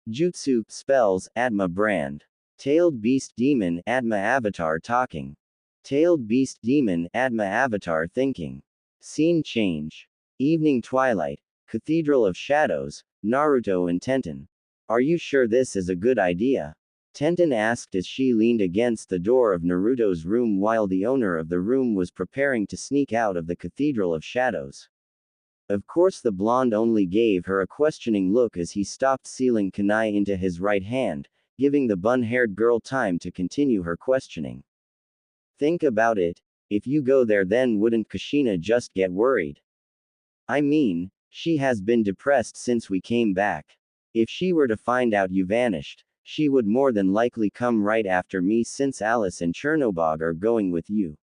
[SPEAKER 1] Jutsu, spells, Atma brand. Tailed beast demon, Atma avatar talking. Tailed beast demon, Atma avatar thinking. Scene change. Evening twilight. Cathedral of Shadows, Naruto and Tenten. Are you sure this is a good idea? Tenten asked as she leaned against the door of Naruto's room while the owner of the room was preparing to sneak out of the Cathedral of Shadows. Of course, the blonde only gave her a questioning look as he stopped sealing kunai into his right hand, giving the bun-haired girl time to continue her questioning. Think about it. If you go there, then wouldn't Kushina just get worried? I mean, she has been depressed since we came back. If she were to find out you vanished, she would more than likely come right after me since Alice and Chernobog are going with you.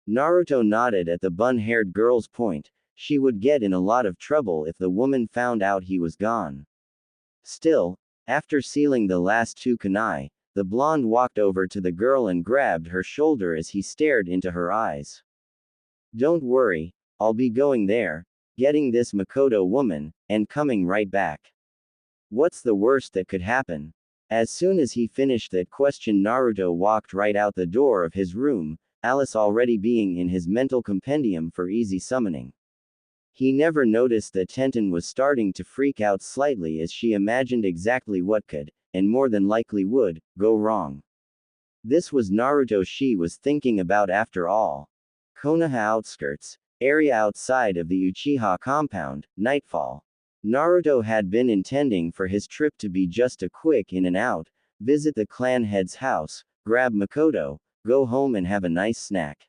[SPEAKER 1] Naruto nodded at the bun-haired girl's point. She would get in a lot of trouble if the woman found out he was gone. Still, after sealing the last two kunai, the blonde walked over to the girl and grabbed her shoulder as he stared into her eyes. Don't worry, I'll be going there, getting this Makoto woman, and coming right back. What's the worst that could happen? As soon as he finished that question, Naruto walked right out the door of his room, Alice already being in his mental compendium for easy summoning. He never noticed that Tenten was starting to freak out slightly as she imagined exactly what could, and more than likely would, go wrong. This was Naruto she was thinking about after all. Konoha outskirts, area outside of the Uchiha compound, nightfall. Naruto had been intending for his trip to be just a quick in and out, visit the clan head's house, grab Makoto, go home and have a nice snack.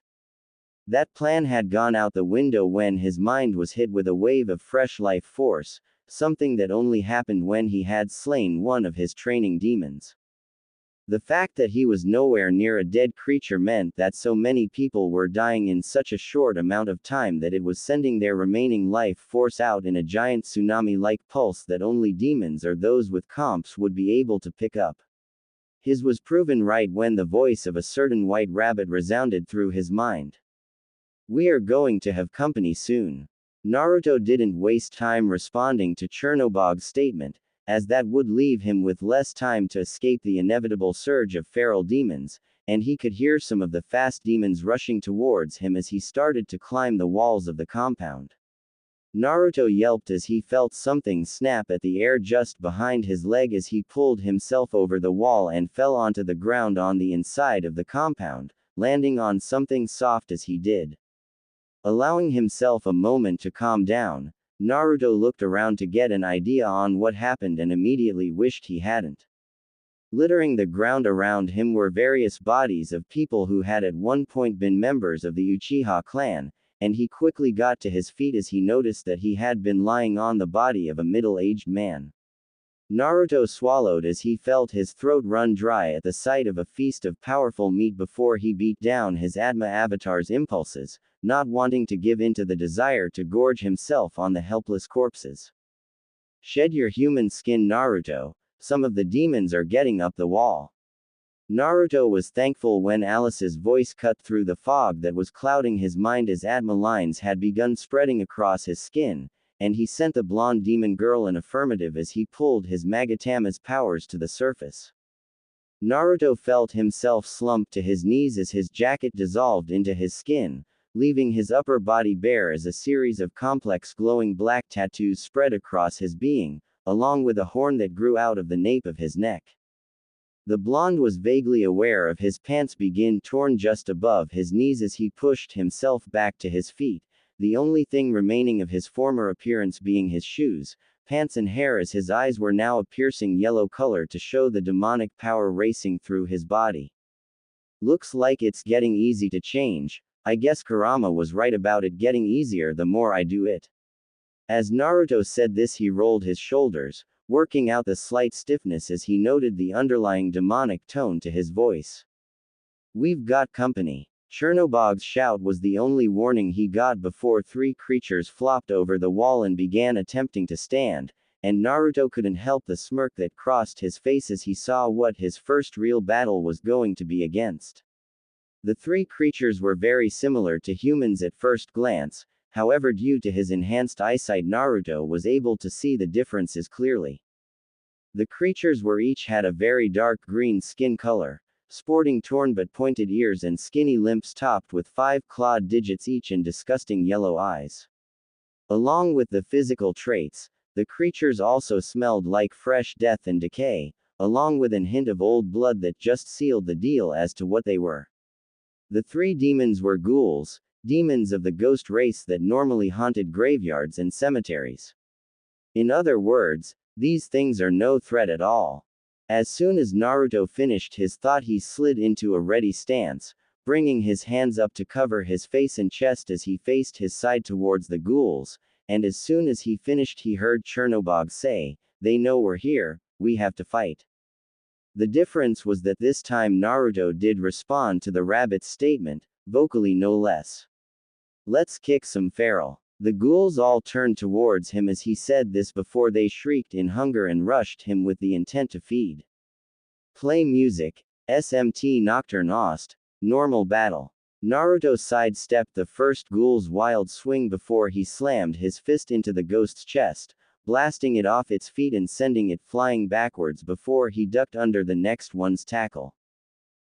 [SPEAKER 1] That plan had gone out the window when his mind was hit with a wave of fresh life force, something that only happened when he had slain one of his training demons. The fact that he was nowhere near a dead creature meant that so many people were dying in such a short amount of time that it was sending their remaining life force out in a giant tsunami-like pulse that only demons or those with comps would be able to pick up. His was proven right when the voice of a certain white rabbit resounded through his mind. "We are going to have company soon." Naruto didn't waste time responding to Chernobog's statement, as that would leave him with less time to escape the inevitable surge of feral demons, and he could hear some of the fast demons rushing towards him as he started to climb the walls of the compound. Naruto yelped as he felt something snap at the air just behind his leg as he pulled himself over the wall and fell onto the ground on the inside of the compound, landing on something soft as he did. Allowing himself a moment to calm down, Naruto looked around to get an idea on what happened and immediately wished he hadn't. Littering the ground around him were various bodies of people who had at one point been members of the Uchiha clan, and he quickly got to his feet as he noticed that he had been lying on the body of a middle-aged man. Naruto swallowed as he felt his throat run dry at the sight of a feast of powerful meat before he beat down his Atma avatar's impulses, not wanting to give in to the desire to gorge himself on the helpless corpses. "Shed your human skin, Naruto, some of the demons are getting up the wall." Naruto was thankful when Alice's voice cut through the fog that was clouding his mind as Atma lines had begun spreading across his skin, and he sent the blonde demon girl an affirmative as he pulled his Magatama's powers to the surface. Naruto felt himself slump to his knees as his jacket dissolved into his skin, leaving his upper body bare as a series of complex glowing black tattoos spread across his being, along with a horn that grew out of the nape of his neck. The blonde was vaguely aware of his pants being torn just above his knees as he pushed himself back to his feet, the only thing remaining of his former appearance being his shoes, pants and hair as his eyes were now a piercing yellow color to show the demonic power racing through his body. "Looks like it's getting easy to change. I guess Kurama was right about it getting easier the more I do it." As Naruto said this, he rolled his shoulders, working out the slight stiffness as he noted the underlying demonic tone to his voice. "We've got company." Chernobog's shout was the only warning he got before three creatures flopped over the wall and began attempting to stand, and Naruto couldn't help the smirk that crossed his face as he saw what his first real battle was going to be against. The three creatures were very similar to humans at first glance, however due to his enhanced eyesight Naruto was able to see the differences clearly. The creatures each had a very dark green skin color, sporting torn but pointed ears and skinny limbs topped with 5 clawed digits each and disgusting yellow eyes. Along with the physical traits, the creatures also smelled like fresh death and decay, along with an hint of old blood that just sealed the deal as to what they were. The three demons were ghouls, demons of the ghost race that normally haunted graveyards and cemeteries. In other words, these things are no threat at all. As soon as Naruto finished his thought, he slid into a ready stance, bringing his hands up to cover his face and chest as he faced his side towards the ghouls, and as soon as he finished he heard Chernobog say, "They know we're here, we have to fight." The difference was that this time Naruto did respond to the rabbit's statement, vocally no less. "Let's kick some feral." The ghouls all turned towards him as he said this before they shrieked in hunger and rushed him with the intent to feed. Play music. SMT Nocturne Ost. Normal battle. Naruto sidestepped the first ghoul's wild swing before he slammed his fist into the ghost's chest, blasting it off its feet and sending it flying backwards before he ducked under the next one's tackle.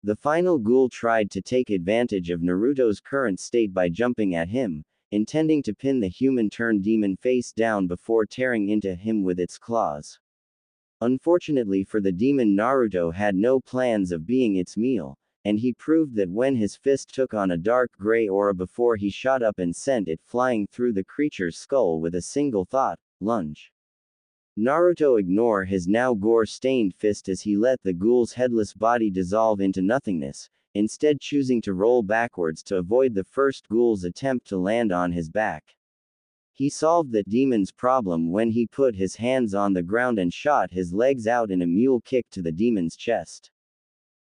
[SPEAKER 1] The final ghoul tried to take advantage of Naruto's current state by jumping at him, intending to pin the human-turned-demon face down before tearing into him with its claws. Unfortunately for the demon, Naruto had no plans of being its meal, and he proved that when his fist took on a dark gray aura before he shot up and sent it flying through the creature's skull with a single thought, lunge. Naruto ignored his now gore-stained fist as he let the ghoul's headless body dissolve into nothingness, instead choosing to roll backwards to avoid the first ghoul's attempt to land on his back. He solved the demon's problem when he put his hands on the ground and shot his legs out in a mule kick to the demon's chest.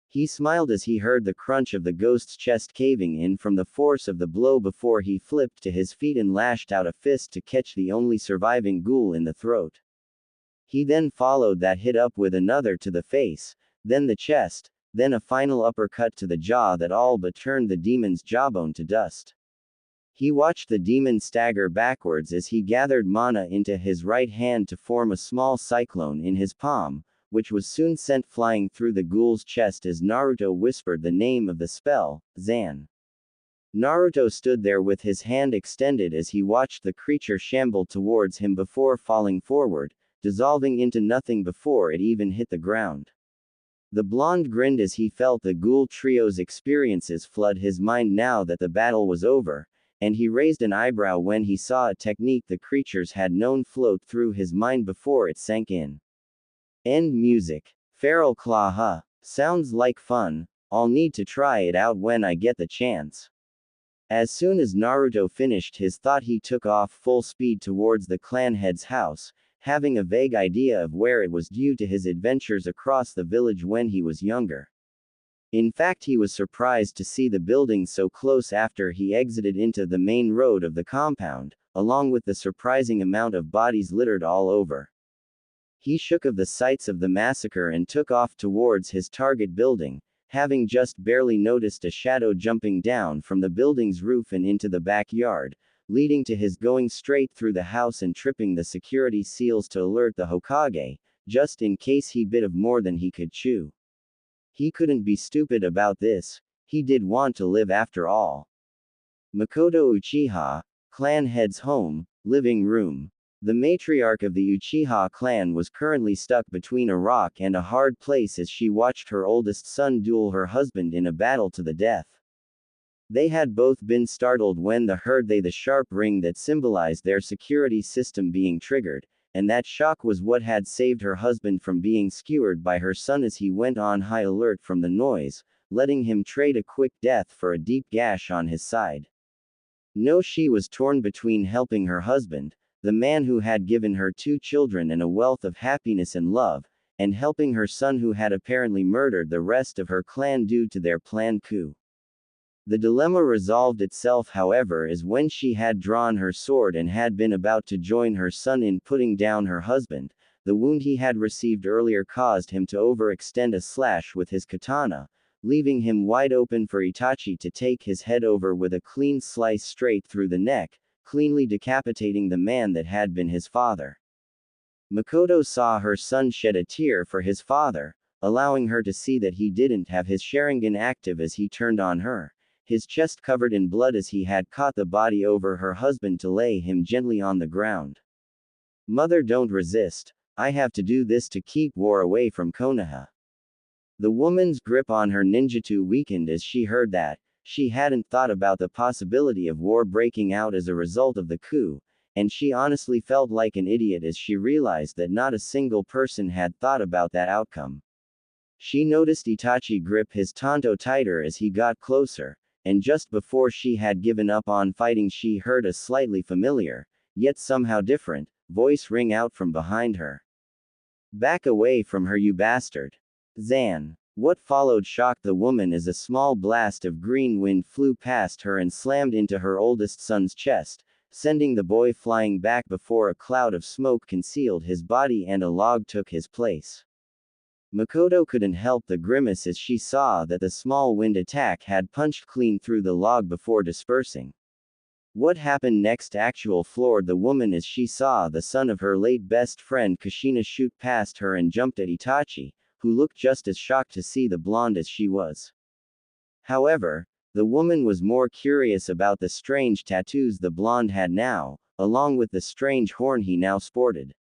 [SPEAKER 1] He smiled as he heard the crunch of the ghost's chest caving in from the force of the blow before he flipped to his feet and lashed out a fist to catch the only surviving ghoul in the throat. He then followed that hit up with another to the face, then the chest, then a final uppercut to the jaw that all but turned the demon's jawbone to dust. He watched the demon stagger backwards as he gathered mana into his right hand to form a small cyclone in his palm, which was soon sent flying through the ghoul's chest as Naruto whispered the name of the spell, Zan. Naruto stood there with his hand extended as he watched the creature shamble towards him before falling forward, dissolving into nothing before it even hit the ground. The blonde grinned as he felt the ghoul trio's experiences flood his mind now that the battle was over, and he raised an eyebrow when he saw a technique the creatures had known float through his mind before it sank in. End music. Feral Claw, huh? Sounds like fun. I'll need to try it out when I get the chance. As soon as Naruto finished his thought, he took off full speed towards the clan head's house, having a vague idea of where it was due to his adventures across the village when he was younger. In fact, he was surprised to see the building so close after he exited into the main road of the compound, along with the surprising amount of bodies littered all over. He shook of the sights of the massacre and took off towards his target building, having just barely noticed a shadow jumping down from the building's roof and into the backyard, leading to his going straight through the house and tripping the security seals to alert the Hokage, just in case he bit of more than he could chew. He couldn't be stupid about this, he did want to live after all. Makoto Uchiha, clan head's home, living room. The matriarch of the Uchiha clan was currently stuck between a rock and a hard place as she watched her oldest son duel her husband in a battle to the death. They had both been startled when heard the sharp ring that symbolized their security system being triggered, and that shock was what had saved her husband from being skewered by her son as he went on high alert from the noise, letting him trade a quick death for a deep gash on his side. No, she was torn between helping her husband, the man who had given her 2 children and a wealth of happiness and love, and helping her son who had apparently murdered the rest of her clan due to their planned coup. The dilemma resolved itself, however, as when she had drawn her sword and had been about to join her son in putting down her husband, the wound he had received earlier caused him to overextend a slash with his katana, leaving him wide open for Itachi to take his head over with a clean slice straight through the neck, cleanly decapitating the man that had been his father. Makoto saw her son shed a tear for his father, allowing her to see that he didn't have his Sharingan active as he turned on her, his chest covered in blood as he had caught the body over her husband to lay him gently on the ground. Mother, don't resist, I have to do this to keep war away from Konoha. The woman's grip on her ninjutsu weakened as she heard that. She hadn't thought about the possibility of war breaking out as a result of the coup, and she honestly felt like an idiot as she realized that not a single person had thought about that outcome. She noticed Itachi grip his tanto tighter as he got closer, and just before she had given up on fighting, she heard a slightly familiar, yet somehow different, voice ring out from behind her. Back away from her, you bastard. Zan. What followed shocked the woman as a small blast of green wind flew past her and slammed into her oldest son's chest, sending the boy flying back before a cloud of smoke concealed his body and a log took his place. Makoto couldn't help the grimace as she saw that the small wind attack had punched clean through the log before dispersing. What happened next floored the woman as she saw the son of her late best friend Kushina shoot past her and jumped at Itachi, who looked just as shocked to see the blonde as she was. However, the woman was more curious about the strange tattoos the blonde had now, along with the strange horn he now sported.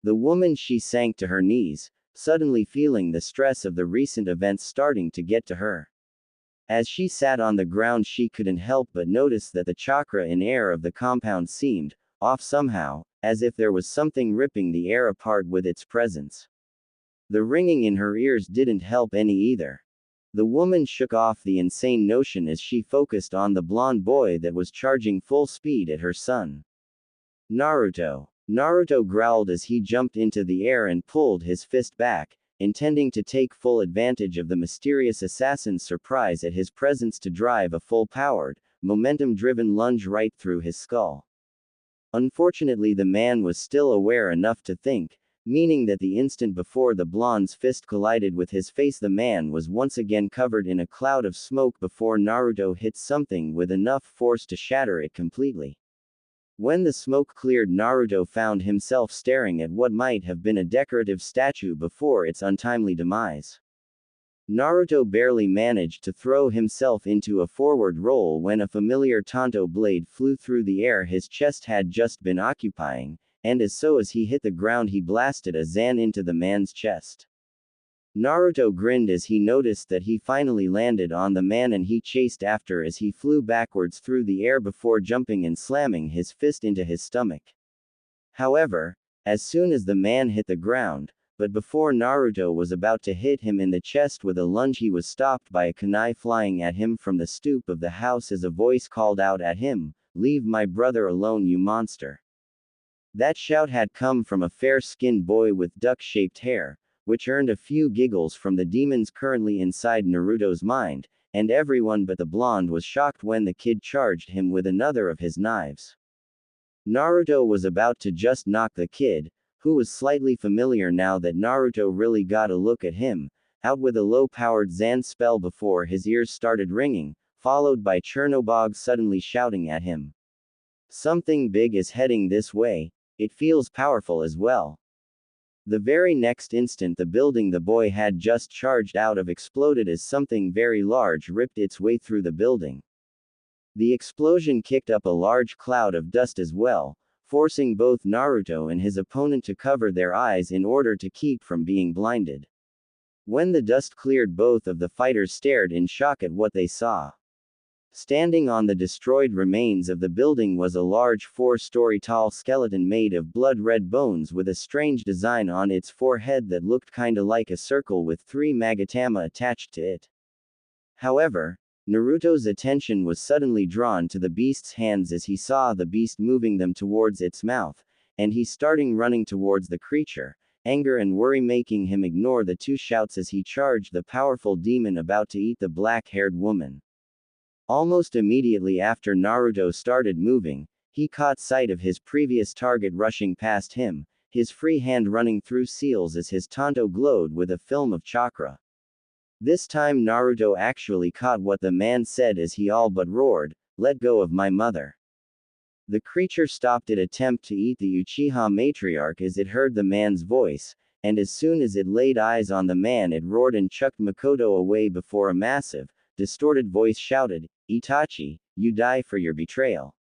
[SPEAKER 1] The woman, she sank to her knees, suddenly feeling the stress of the recent events starting to get to her. As she sat on the ground, she couldn't help but notice that the chakra in air of the compound seemed off somehow, as if there was something ripping the air apart with its presence. The ringing in her ears didn't help any either. The woman shook off the insane notion as she focused on the blonde boy that was charging full speed at her son. Naruto. Naruto growled as he jumped into the air and pulled his fist back, intending to take full advantage of the mysterious assassin's surprise at his presence to drive a full-powered, momentum-driven lunge right through his skull. Unfortunately, the man was still aware enough to think, meaning that the instant before the blonde's fist collided with his face, the man was once again covered in a cloud of smoke before Naruto hit something with enough force to shatter it completely. When the smoke cleared, Naruto found himself staring at what might have been a decorative statue before its untimely demise. Naruto barely managed to throw himself into a forward roll when a familiar Tanto blade flew through the air his chest had just been occupying, and as he hit the ground he blasted a Zan into the man's chest. Naruto grinned as he noticed that he finally landed on the man, and he chased after as he flew backwards through the air before jumping and slamming his fist into his stomach. However, as soon as the man hit the ground, but before Naruto was about to hit him in the chest with a lunge, he was stopped by a kunai flying at him from the stoop of the house as a voice called out at him, "Leave my brother alone, you monster." That shout had come from a fair-skinned boy with duck-shaped hair, which earned a few giggles from the demons currently inside Naruto's mind, and everyone but the blonde was shocked when the kid charged him with another of his knives. Naruto was about to just knock the kid, who was slightly familiar now that Naruto really got a look at him, out with a low-powered Zan spell before his ears started ringing, followed by Chernobog suddenly shouting at him. "Something big is heading this way, it feels powerful as well." The very next instant, the building the boy had just charged out of exploded as something very large ripped its way through the building. The explosion kicked up a large cloud of dust as well, forcing both Naruto and his opponent to cover their eyes in order to keep from being blinded. When the dust cleared, both of the fighters stared in shock at what they saw. Standing on the destroyed remains of the building was a large 4-story tall skeleton made of blood-red bones with a strange design on its forehead that looked kinda like a circle with 3 magatama attached to it. However, Naruto's attention was suddenly drawn to the beast's hands as he saw the beast moving them towards its mouth, and he started running towards the creature, anger and worry making him ignore the 2 shouts as he charged the powerful demon about to eat the black-haired woman. Almost immediately after Naruto started moving, he caught sight of his previous target rushing past him, his free hand running through seals as his Tanto glowed with a film of chakra. This time Naruto actually caught what the man said as he all but roared, "Let go of my mother." The creature stopped its attempt to eat the Uchiha matriarch as it heard the man's voice, and as soon as it laid eyes on the man it roared and chucked Makoto away before a massive, distorted voice shouted, "Itachi, you die for your betrayal."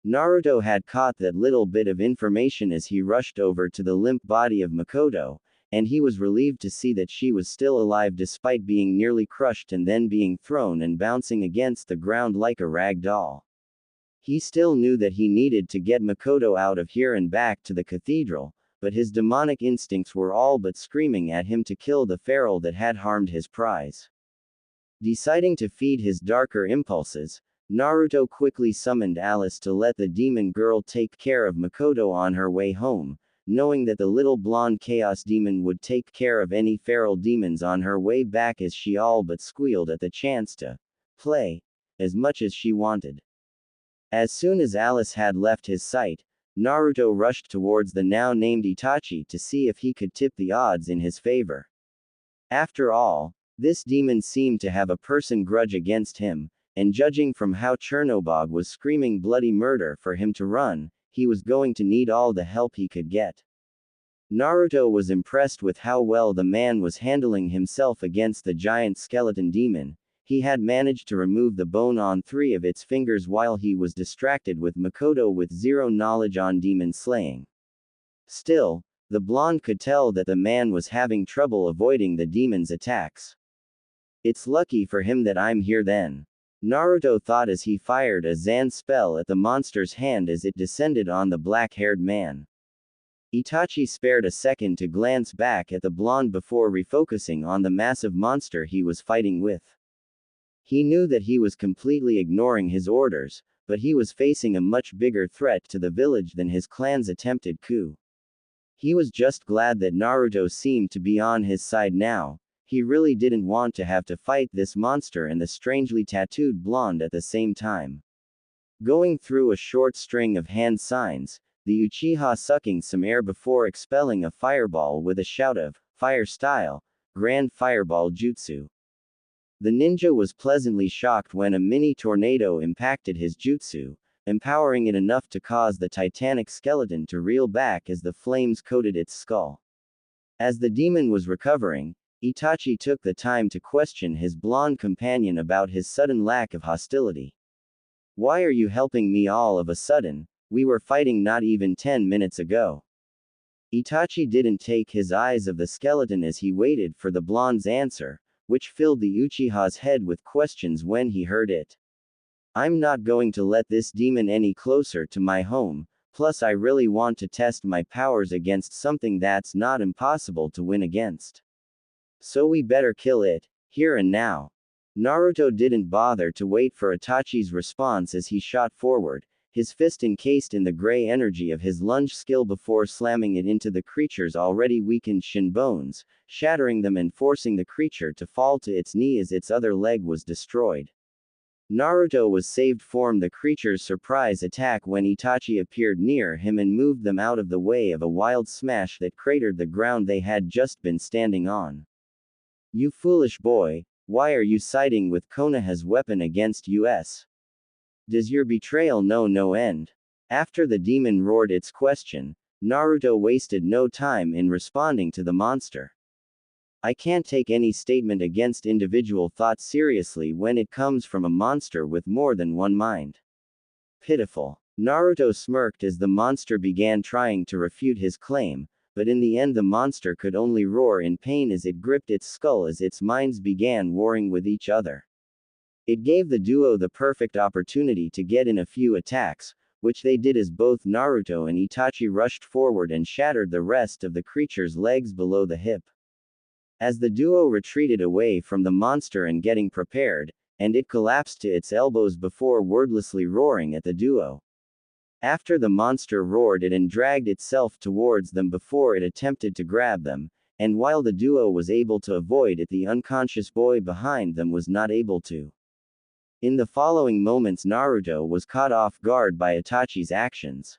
[SPEAKER 1] Naruto had caught that little bit of information as he rushed over to the limp body of Makoto, and he was relieved to see that she was still alive despite being nearly crushed and then being thrown and bouncing against the ground like a rag doll. He still knew that he needed to get Makoto out of here and back to the cathedral, but his demonic instincts were all but screaming at him to kill the feral that had harmed his prize. Deciding to feed his darker impulses, Naruto quickly summoned Alice to let the demon girl take care of Makoto on her way home, knowing that the little blonde chaos demon would take care of any feral demons on her way back as she all but squealed at the chance to play as much as she wanted. As soon as Alice had left his sight, Naruto rushed towards the now named Itachi to see if he could tip the odds in his favor. After all, this demon seemed to have a personal grudge against him, and judging from how Chernobog was screaming bloody murder for him to run, he was going to need all the help he could get. Naruto was impressed with how well the man was handling himself against the giant skeleton demon. He had managed to remove the bone on 3 of its fingers while he was distracted with Makoto with zero knowledge on demon slaying. Still, the blonde could tell that the man was having trouble avoiding the demon's attacks. "It's lucky for him that I'm here then," Naruto thought as he fired a Zan spell at the monster's hand as it descended on the black-haired man. Itachi spared a second to glance back at the blonde before refocusing on the massive monster he was fighting with. He knew that he was completely ignoring his orders, but he was facing a much bigger threat to the village than his clan's attempted coup. He was just glad that Naruto seemed to be on his side now. He really didn't want to have to fight this monster and the strangely tattooed blonde at the same time. Going through a short string of hand signs, the Uchiha sucking some air before expelling a fireball with a shout of, "Fire style, Grand Fireball Jutsu." The ninja was pleasantly shocked when a mini tornado impacted his jutsu, empowering it enough to cause the titanic skeleton to reel back as the flames coated its skull. As the demon was recovering, Itachi took the time to question his blonde companion about his sudden lack of hostility. "Why are you helping me all of a sudden? We were fighting not even 10 minutes ago." Itachi didn't take his eyes off the skeleton as he waited for the blonde's answer, which filled the Uchiha's head with questions when he heard it. "I'm not going to let this demon any closer to my home, plus I really want to test my powers against something that's not impossible to win against. So we better kill it, here and now." Naruto didn't bother to wait for Itachi's response as he shot forward, his fist encased in the gray energy of his lunge skill before slamming it into the creature's already weakened shin bones, shattering them and forcing the creature to fall to its knee as its other leg was destroyed. Naruto was saved from the creature's surprise attack when Itachi appeared near him and moved them out of the way of a wild smash that cratered the ground they had just been standing on. "You foolish boy, why are you siding with Konoha's weapon against us? Does your betrayal know no end?" After the demon roared its question, Naruto wasted no time in responding to the monster. "I can't take any statement against individual thought seriously when it comes from a monster with more than one mind. Pitiful." Naruto smirked as the monster began trying to refute his claim, but in the end the monster could only roar in pain as it gripped its skull as its minds began warring with each other. It gave the duo the perfect opportunity to get in a few attacks, which they did as both Naruto and Itachi rushed forward and shattered the rest of the creature's legs below the hip. As the duo retreated away from the monster and getting prepared, and it collapsed to its elbows before wordlessly roaring at the duo. After the monster roared it and dragged itself towards them before it attempted to grab them, and while the duo was able to avoid it, the unconscious boy behind them was not able to. In the following moments Naruto was caught off guard by Itachi's actions.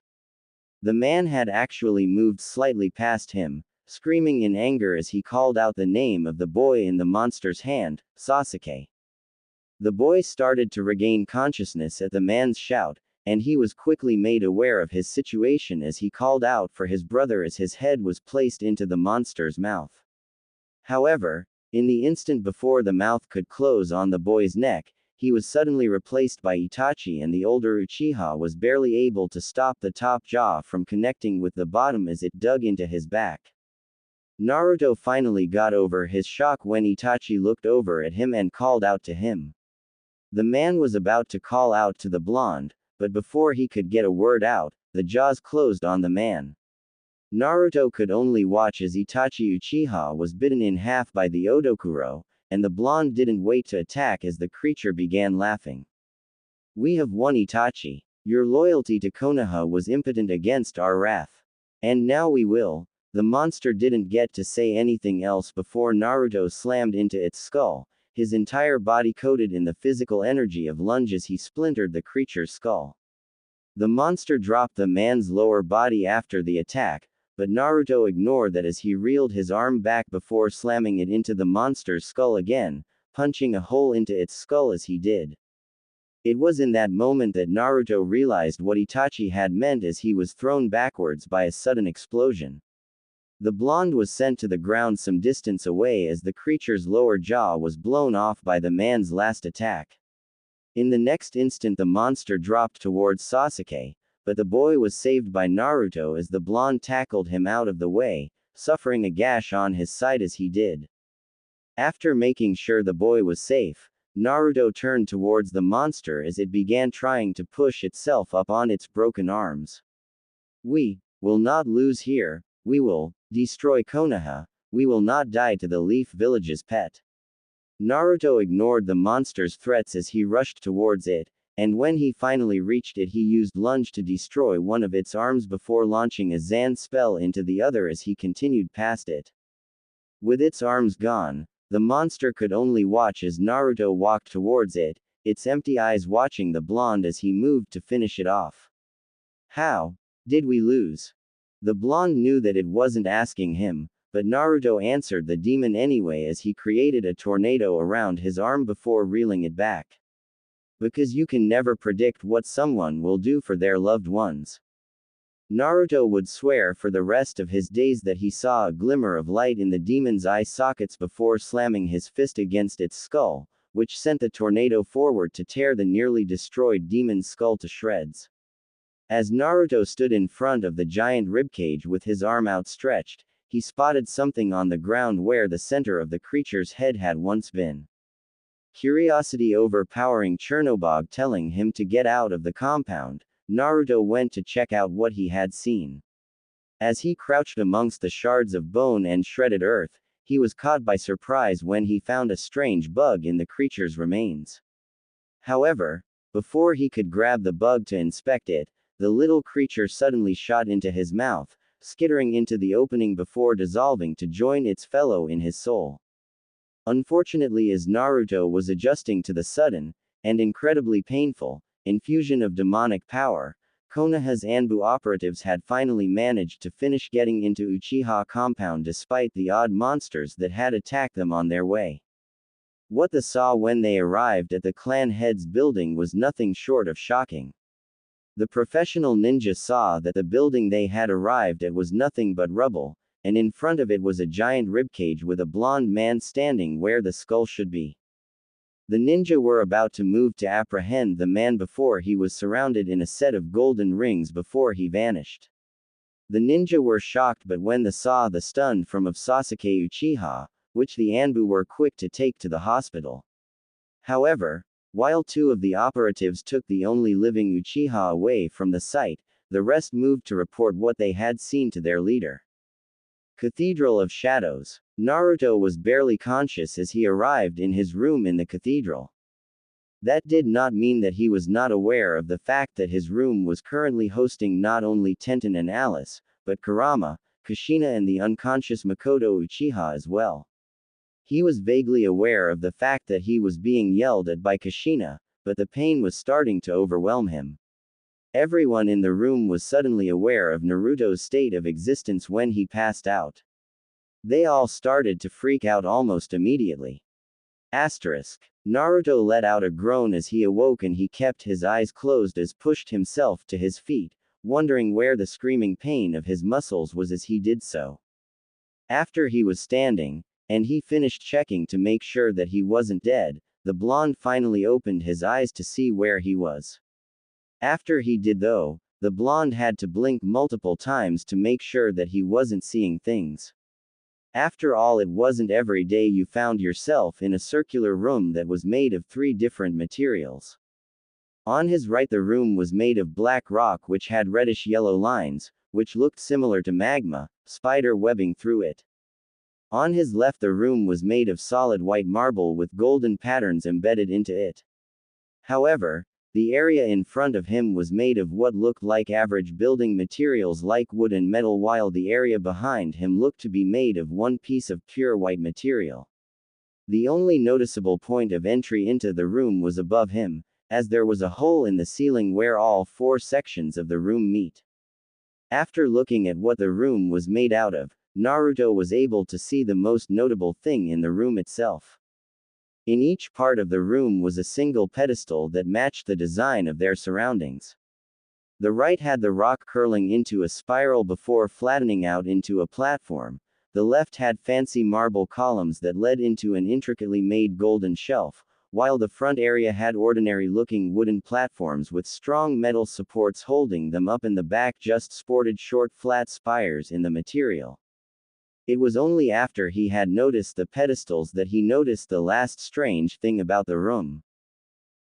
[SPEAKER 1] The man had actually moved slightly past him, screaming in anger as he called out the name of the boy in the monster's hand, Sasuke. The boy started to regain consciousness at the man's shout, and he was quickly made aware of his situation as he called out for his brother as his head was placed into the monster's mouth. However, in the instant before the mouth could close on the boy's neck, he was suddenly replaced by Itachi, and the older Uchiha was barely able to stop the top jaw from connecting with the bottom as it dug into his back. Naruto finally got over his shock when Itachi looked over at him and called out to him. The man was about to call out to the blonde, but before he could get a word out, the jaws closed on the man. Naruto could only watch as Itachi Uchiha was bitten in half by the Odokuro, and the blonde didn't wait to attack as the creature began laughing. "We have won, Itachi. Your loyalty to Konoha was impotent against our wrath. And now we will." The monster didn't get to say anything else before Naruto slammed into its skull, his entire body coated in the physical energy of lunge as he splintered the creature's skull. The monster dropped the man's lower body after the attack, but Naruto ignored that as he reeled his arm back before slamming it into the monster's skull again, punching a hole into its skull as he did. It was in that moment that Naruto realized what Itachi had meant as he was thrown backwards by a sudden explosion. The blonde was sent to the ground some distance away as the creature's lower jaw was blown off by the man's last attack. In the next instant the monster dropped towards Sasuke, but the boy was saved by Naruto as the blonde tackled him out of the way, suffering a gash on his side as he did. After making sure the boy was safe, Naruto turned towards the monster as it began trying to push itself up on its broken arms. "We will not lose here, We will destroy Konoha. We will not die to the Leaf Village's pet. Naruto ignored the monster's threats as he rushed towards it, and when he finally reached it he used lunge to destroy one of its arms before launching a Zan spell into the other as he continued past it. With its arms gone, the monster could only watch as Naruto walked towards it, its empty eyes watching the blonde as he moved to finish it off. How did we lose? The blonde knew that it wasn't asking him, but Naruto answered the demon anyway as he created a tornado around his arm before reeling it back. Because you can never predict what someone will do for their loved ones. Naruto would swear for the rest of his days that he saw a glimmer of light in the demon's eye sockets before slamming his fist against its skull, which sent the tornado forward to tear the nearly destroyed demon's skull to shreds. As Naruto stood in front of the giant ribcage with his arm outstretched, he spotted something on the ground where the center of the creature's head had once been. Curiosity overpowering Chernobog telling him to get out of the compound, Naruto went to check out what he had seen. As he crouched amongst the shards of bone and shredded earth, he was caught by surprise when he found a strange bug in the creature's remains. However, before he could grab the bug to inspect it, the little creature suddenly shot into his mouth, skittering into the opening before dissolving to join its fellow in his soul. Unfortunately, as Naruto was adjusting to the sudden, and incredibly painful, infusion of demonic power, Konoha's Anbu operatives had finally managed to finish getting into Uchiha compound despite the odd monsters that had attacked them on their way. What they saw when they arrived at the clan head's building was nothing short of shocking. The professional ninja saw that the building they had arrived at was nothing but rubble, and in front of it was a giant ribcage with a blonde man standing where the skull should be. The ninja were about to move to apprehend the man before he was surrounded in a set of golden rings before he vanished. The ninja were shocked, but when they saw the stun from of Sasuke Uchiha, which the Anbu were quick to take to the hospital. However, while two of the operatives took the only living Uchiha away from the site, the rest moved to report what they had seen to their leader. Cathedral of Shadows. Naruto was barely conscious as he arrived in his room in the cathedral. That did not mean that he was not aware of the fact that his room was currently hosting not only Tenten and Alice, but Kurama, Kushina and the unconscious Makoto Uchiha as well. He was vaguely aware of the fact that he was being yelled at by Kushina, but the pain was starting to overwhelm him. Everyone in the room was suddenly aware of Naruto's state of existence when he passed out. They all started to freak out almost immediately. Naruto let out a groan as he awoke and he kept his eyes closed as pushed himself to his feet, wondering where the screaming pain of his muscles was as he did so. After he was standing, and he finished checking to make sure that he wasn't dead, the blonde finally opened his eyes to see where he was. After he did though, the blonde had to blink multiple times to make sure that he wasn't seeing things. After all, it wasn't every day you found yourself in a circular room that was made of 3 different materials. On his right the room was made of black rock which had reddish-yellow lines, which looked similar to magma, spider webbing through it. On his left the room was made of solid white marble with golden patterns embedded into it. However, the area in front of him was made of what looked like average building materials like wood and metal, while the area behind him looked to be made of one piece of pure white material. The only noticeable point of entry into the room was above him, as there was a hole in the ceiling where all 4 sections of the room meet. After looking at what the room was made out of, Naruto was able to see the most notable thing in the room itself. In each part of the room was a single pedestal that matched the design of their surroundings. The right had the rock curling into a spiral before flattening out into a platform. The left had fancy marble columns that led into an intricately made golden shelf, while the front area had ordinary-looking wooden platforms with strong metal supports holding them up, and the back just sported short flat spires in the material. It was only after he had noticed the pedestals that he noticed the last strange thing about the room.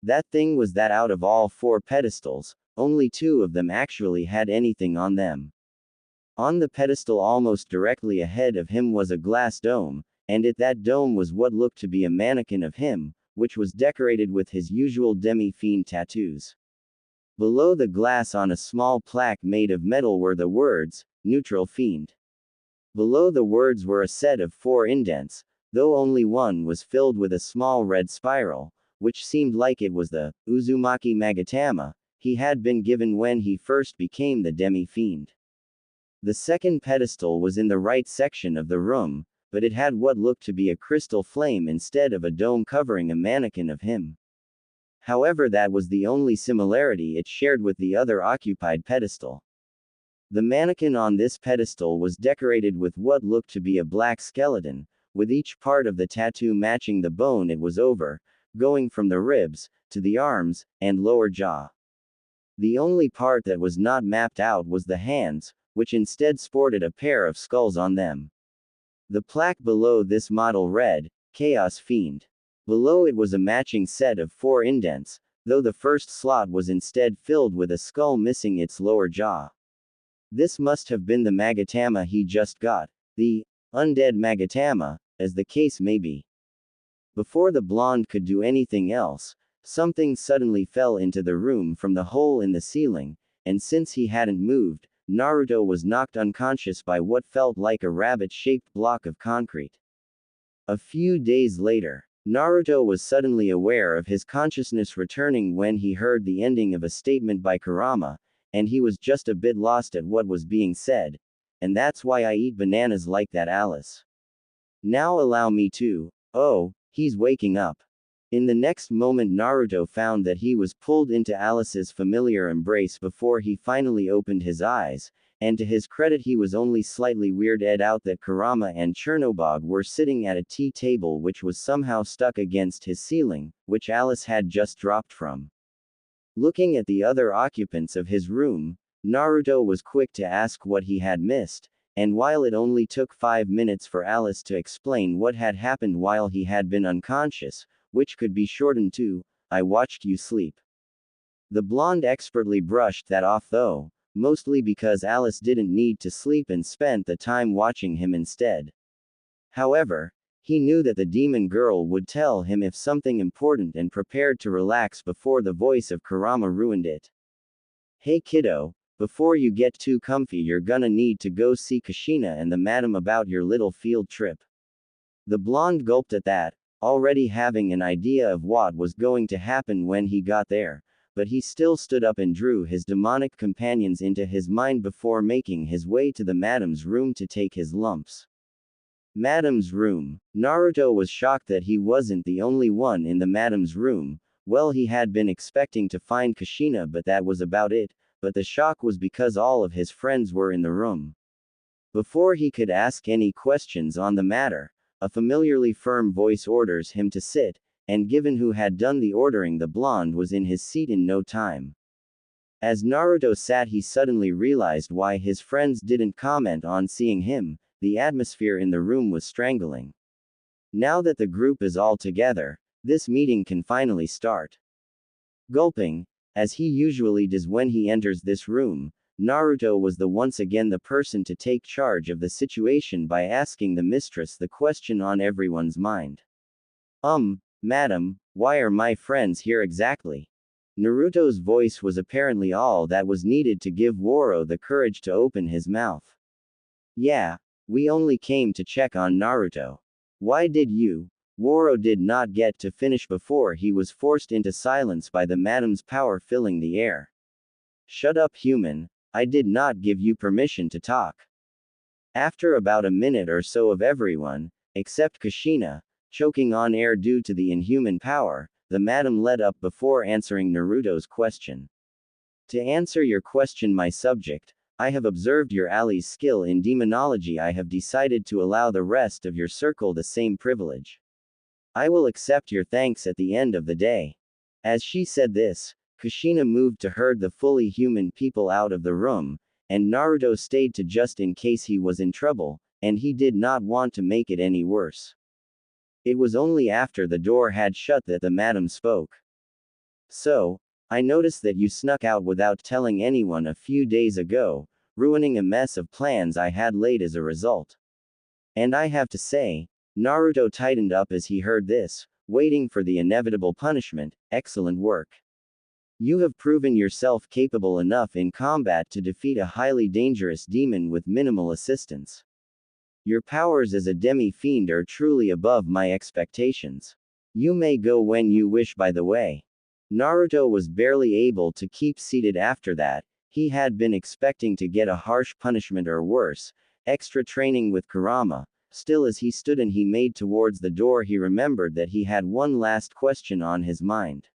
[SPEAKER 1] That thing was that out of all 4 pedestals, only 2 of them actually had anything on them. On the pedestal almost directly ahead of him was a glass dome, and at that dome was what looked to be a mannequin of him, which was decorated with his usual demi-fiend tattoos. Below the glass on a small plaque made of metal were the words, "Neutral Fiend." Below the words were a set of 4 indents, though only one was filled with a small red spiral, which seemed like it was the Uzumaki Magatama he had been given when he first became the demi-fiend. The second pedestal was in the right section of the room, but it had what looked to be a crystal flame instead of a dome covering a mannequin of him. However, that was the only similarity it shared with the other occupied pedestal. The mannequin on this pedestal was decorated with what looked to be a black skeleton, with each part of the tattoo matching the bone it was over, going from the ribs, to the arms, and lower jaw. The only part that was not mapped out was the hands, which instead sported a pair of skulls on them. The plaque below this model read, "Chaos Fiend." Below it was a matching set of 4 indents, though the first slot was instead filled with a skull missing its lower jaw. This must have been the Magatama he just got, the undead Magatama, as the case may be. Before the blonde could do anything else, something suddenly fell into the room from the hole in the ceiling, and since he hadn't moved, Naruto was knocked unconscious by what felt like a rabbit-shaped block of concrete. A few days later, Naruto was suddenly aware of his consciousness returning when he heard the ending of a statement by Kurama, and he was just a bit lost at what was being said. "And that's why I eat bananas like that, Alice. Now allow me to." Oh, he's waking up. In the next moment Naruto found that he was pulled into Alice's familiar embrace before he finally opened his eyes, and to his credit he was only slightly weirded out that Kurama and Chernobog were sitting at a tea table which was somehow stuck against his ceiling, which Alice had just dropped from. Looking at the other occupants of his room, Naruto was quick to ask what he had missed, and while it only took 5 minutes for Alice to explain what had happened while he had been unconscious, which could be shortened to, "I watched you sleep." The blonde expertly brushed that off though, mostly because Alice didn't need to sleep and spent the time watching him instead. However, he knew that the demon girl would tell him if something important and prepared to relax before the voice of Kurama ruined it. "Hey kiddo, before you get too comfy you're gonna need to go see Kushina and the madam about your little field trip." The blonde gulped at that, already having an idea of what was going to happen when he got there, but he still stood up and drew his demonic companions into his mind before making his way to the madam's room to take his lumps. Madam's room. Naruto was shocked that he wasn't the only one in the madam's room. Well, he had been expecting to find Kushina, but that was about it, but the shock was because all of his friends were in the room. Before he could ask any questions on the matter, a familiarly firm voice orders him to sit, and given who had done the ordering, the blonde was in his seat in no time. As Naruto sat, he suddenly realized why his friends didn't comment on seeing him. The atmosphere in the room was strangling. Now that the group is all together, this meeting can finally start. Gulping, as he usually does when he enters this room, Naruto was once again the person to take charge of the situation by asking the mistress the question on everyone's mind. Madam, why are my friends here exactly?" Naruto's voice was apparently all that was needed to give Woro the courage to open his mouth. "Yeah, we only came to check on Naruto." "Why did you?" Woro did not get to finish before he was forced into silence by the madam's power filling the air. "Shut up, human. I did not give you permission to talk." After about a minute or so of everyone, except Kushina, choking on air due to the inhuman power, the madam led up before answering Naruto's question. "To answer your question, my subject, I have observed your ally's skill in demonology. I have decided to allow the rest of your circle the same privilege. I will accept your thanks at the end of the day." As she said this, Kushina moved to herd the fully human people out of the room, and Naruto stayed to just in case he was in trouble, and he did not want to make it any worse. It was only after the door had shut that the madam spoke. "So, I noticed that you snuck out without telling anyone a few days ago. ruining a mess of plans I had laid as a result. And I have to say, Naruto tightened up as he heard this, waiting for the inevitable punishment. Excellent work. You have proven yourself capable enough in combat to defeat a highly dangerous demon with minimal assistance. Your powers as a demi-fiend are truly above my expectations. You may go when you wish, by the way. Naruto was barely able to keep seated after that. He had been expecting to get a harsh punishment or worse, extra training with Kurama. Still, as he stood and he made towards the door, he remembered that he had one last question on his mind.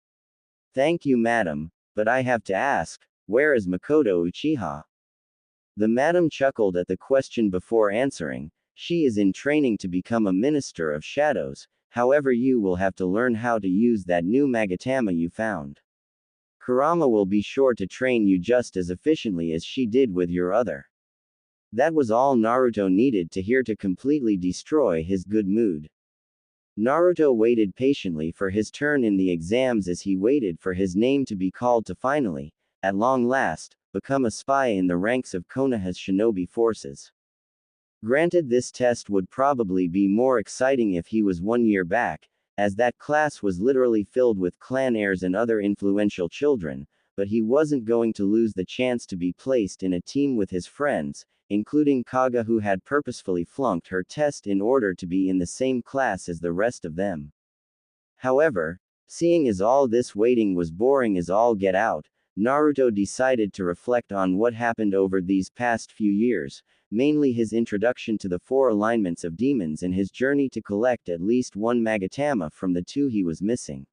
[SPEAKER 1] Thank you, madam, but I have to ask, where is Makoto Uchiha? The madam chuckled at the question before answering. She is in training to become a minister of shadows, however you will have to learn how to use that new Magatama you found. Kurama will be sure to train you just as efficiently as she did with your other. That was all Naruto needed to hear to completely destroy his good mood. Naruto waited patiently for his turn in the exams as he waited for his name to be called to finally, at long last, become a spy in the ranks of Konoha's shinobi forces. Granted, this test would probably be more exciting if he was 1 year back, as that class was literally filled with clan heirs and other influential children, but he wasn't going to lose the chance to be placed in a team with his friends, including Kaga, who had purposefully flunked her test in order to be in the same class as the rest of them. However, seeing as all this waiting was boring as all get out, Naruto decided to reflect on what happened over these past few years, mainly his introduction to the 4 alignments of demons and his journey to collect at least one Magatama from the 2 he was missing.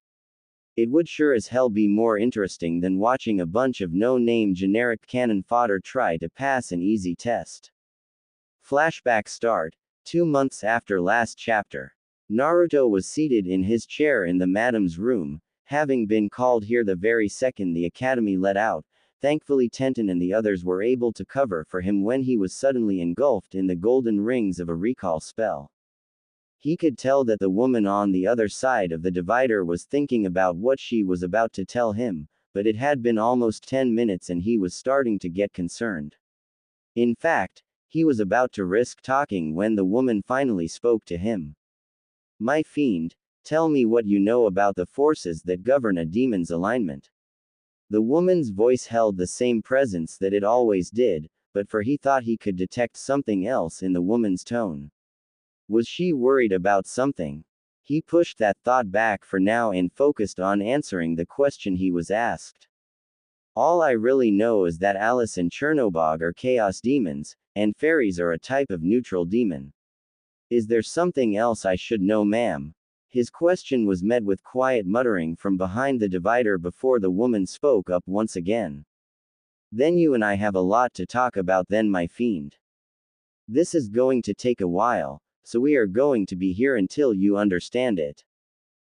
[SPEAKER 1] It would sure as hell be more interesting than watching a bunch of no-name generic cannon fodder try to pass an easy test. Flashback start. 2 months after last chapter. Naruto was seated in his chair in the madam's room, having been called here the very second the academy let out. Thankfully, Tenten and the others were able to cover for him when he was suddenly engulfed in the golden rings of a recall spell. He could tell that the woman on the other side of the divider was thinking about what she was about to tell him, but it had been almost 10 minutes and he was starting to get concerned. In fact, he was about to risk talking when the woman finally spoke to him. My fiend, tell me what you know about the forces that govern a demon's alignment. The woman's voice held the same presence that it always did, but he thought he could detect something else in the woman's tone. Was she worried about something? He pushed that thought back for now and focused on answering the question he was asked. All I really know is that Alice and Chernobog are chaos demons, and fairies are a type of neutral demon. Is there something else I should know, ma'am? His question was met with quiet muttering from behind the divider before the woman spoke up once again. Then you and I have a lot to talk about then, my fiend. This is going to take a while, so we are going to be here until you understand it.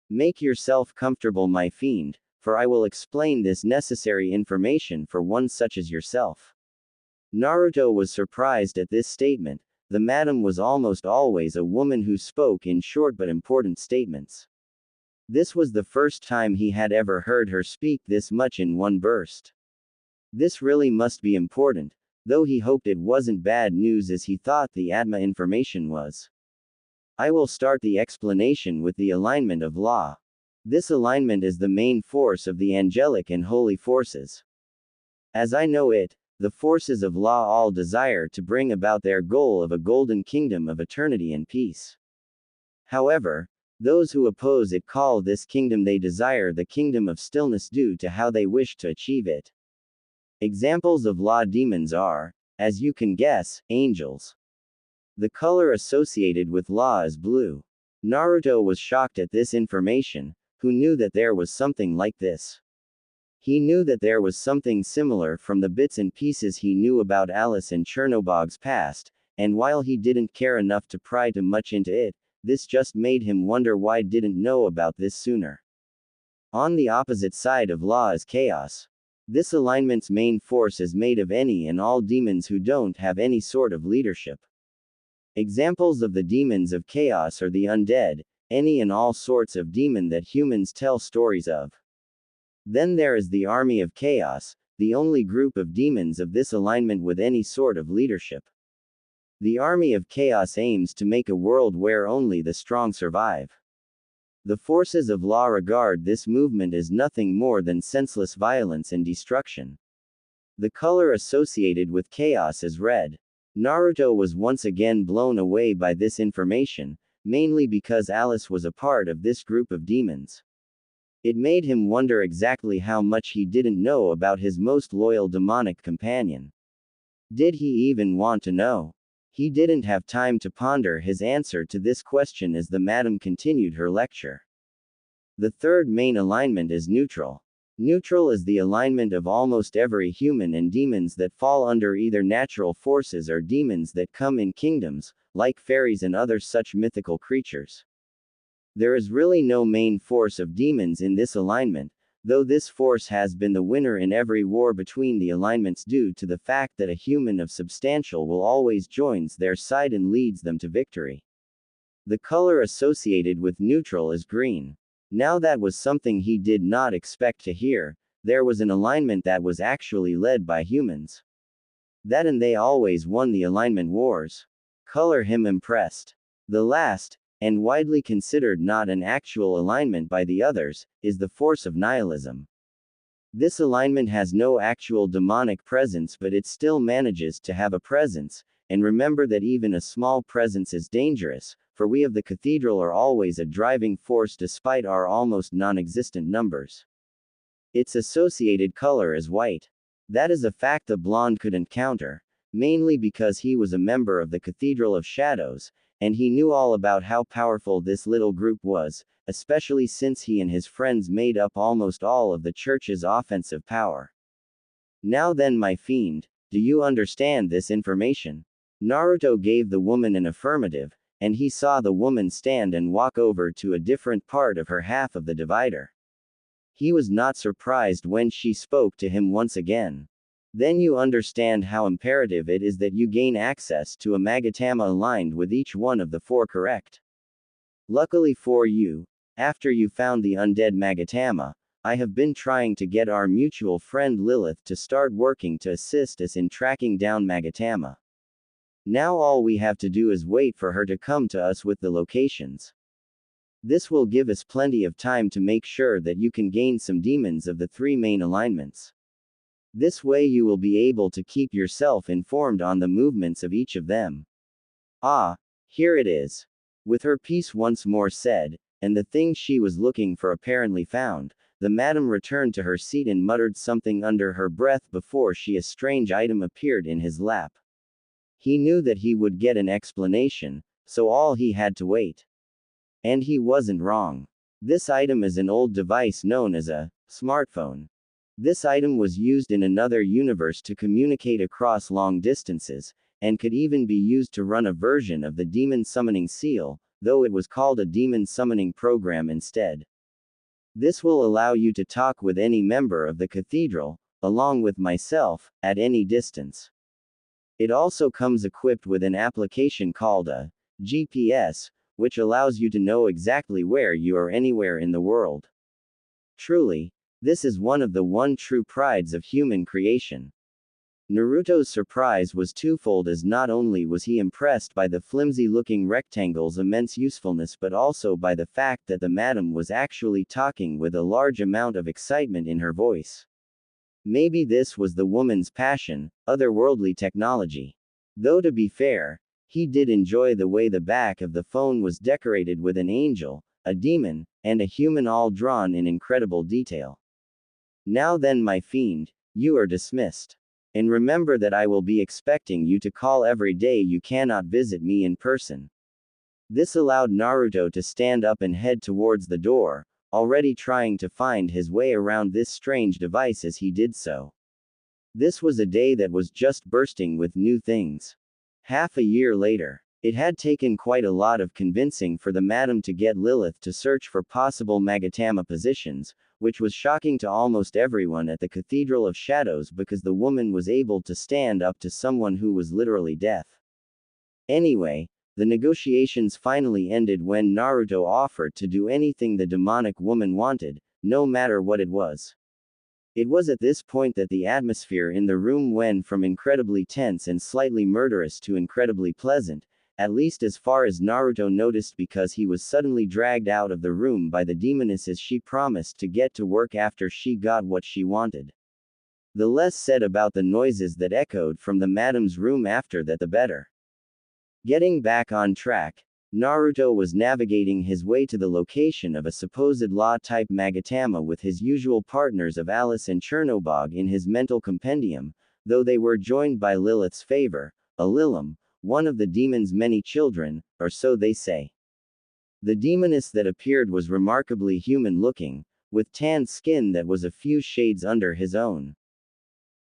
[SPEAKER 1] Make yourself comfortable, my fiend, for I will explain this necessary information for one such as yourself. Naruto was surprised at this statement. The madam was almost always a woman who spoke in short but important statements. This was the first time he had ever heard her speak this much in one burst. This really must be important, though he hoped it wasn't bad news as he thought the Atma information was. I will start the explanation with the alignment of law. This alignment is the main force of the angelic and holy forces. As I know it, the forces of law all desire to bring about their goal of a golden kingdom of eternity and peace. However, those who oppose it call this kingdom they desire the kingdom of stillness due to how they wish to achieve it. Examples of law demons are, as you can guess, angels. The color associated with law is blue. Naruto was shocked at this information. Who knew that there was something like this? He knew that there was something similar from the bits and pieces he knew about Alice and Chernobog's past, and while he didn't care enough to pry too much into it, this just made him wonder why didn't know about this sooner. On the opposite side of law is chaos. This alignment's main force is made of any and all demons who don't have any sort of leadership. Examples of the demons of chaos are the undead, any and all sorts of demon that humans tell stories of. Then there is the army of chaos. the only group of demons of this alignment with any sort of leadership. The army of chaos aims to make a world where only the strong survive. The forces of law regard this movement as nothing more than senseless violence and destruction. The color associated with chaos is red. Naruto was once again blown away by this information, mainly because Alice was a part of this group of demons. It made him wonder exactly how much he didn't know about his most loyal demonic companion. Did he even want to know? He didn't have time to ponder his answer to this question as the madam continued her lecture. The third main alignment is neutral. Neutral is the alignment of almost every human and demons that fall under either natural forces or demons that come in kingdoms, like fairies and other such mythical creatures. There is really no main force of demons in this alignment, though this force has been the winner in every war between the alignments due to the fact that a human of substantial will always joins their side and leads them to victory. The color associated with neutral is green. Now that was something he did not expect to hear. There was an alignment that was actually led by humans. That and they always won the alignment wars. Color him impressed. The last, and widely considered not an actual alignment by the others, is the force of nihilism. This alignment has no actual demonic presence, but it still manages to have a presence, and remember that even a small presence is dangerous, for we of the cathedral are always a driving force despite our almost non-existent numbers. Its associated color is white. That is a fact the blonde couldn't counter, mainly because he was a member of the Cathedral of Shadows, and he knew all about how powerful this little group was, especially since he and his friends made up almost all of the church's offensive power. Now then, my fiend, do you understand this information? Naruto gave the woman an affirmative, and he saw the woman stand and walk over to a different part of her half of the divider. He was not surprised when she spoke to him once again. Then you understand how imperative it is that you gain access to a Magatama aligned with each one of the four correct. Luckily for you, after you found the undead Magatama, I have been trying to get our mutual friend Lilith to start working to assist us in tracking down Magatama. Now all we have to do is wait for her to come to us with the locations. This will give us plenty of time to make sure that you can gain some demons of the three main alignments. This way you will be able to keep yourself informed on the movements of each of them. Ah, here it is. With her piece once more said, and the thing she was looking for apparently found, the madam returned to her seat and muttered something under her breath before a strange item appeared in his lap. He knew that he would get an explanation, so all he had to wait. And he wasn't wrong. This item is an old device known as a smartphone. This item was used in another universe to communicate across long distances, and could even be used to run a version of the demon summoning seal, though it was called a demon summoning program instead. This will allow you to talk with any member of the cathedral, along with myself, at any distance. It also comes equipped with an application called a GPS, which allows you to know exactly where you are anywhere in the world. Truly, this is one of the true prides of human creation. Naruto's surprise was twofold, as not only was he impressed by the flimsy-looking rectangle's immense usefulness, but also by the fact that the madam was actually talking with a large amount of excitement in her voice. Maybe this was the woman's passion, otherworldly technology. Though to be fair, he did enjoy the way the back of the phone was decorated with an angel, a demon, and a human all drawn in incredible detail. Now then, my fiend, you are dismissed. And remember that I will be expecting you to call every day you cannot visit me in person. This allowed Naruto to stand up and head towards the door, already trying to find his way around this strange device as he did so. This was a day that was just bursting with new things. Half a year later, it had taken quite a lot of convincing for the madam to get Lilith to search for possible Magatama positions, which was shocking to almost everyone at the Cathedral of Shadows because the woman was able to stand up to someone who was literally deaf. Anyway, the negotiations finally ended when Naruto offered to do anything the demonic woman wanted, no matter what it was. It was at this point that the atmosphere in the room went from incredibly tense and slightly murderous to incredibly pleasant, at least as far as Naruto noticed, because he was suddenly dragged out of the room by the demoness as she promised to get to work after she got what she wanted. The less said about the noises that echoed from the madam's room after that, the better. Getting back on track, Naruto was navigating his way to the location of a supposed law-type Magatama with his usual partners of Alice and Chernobog in his mental compendium, though they were joined by Lilith's favor, Alilim, one of the demon's many children, or so they say. The demoness that appeared was remarkably human-looking, with tanned skin that was a few shades under his own.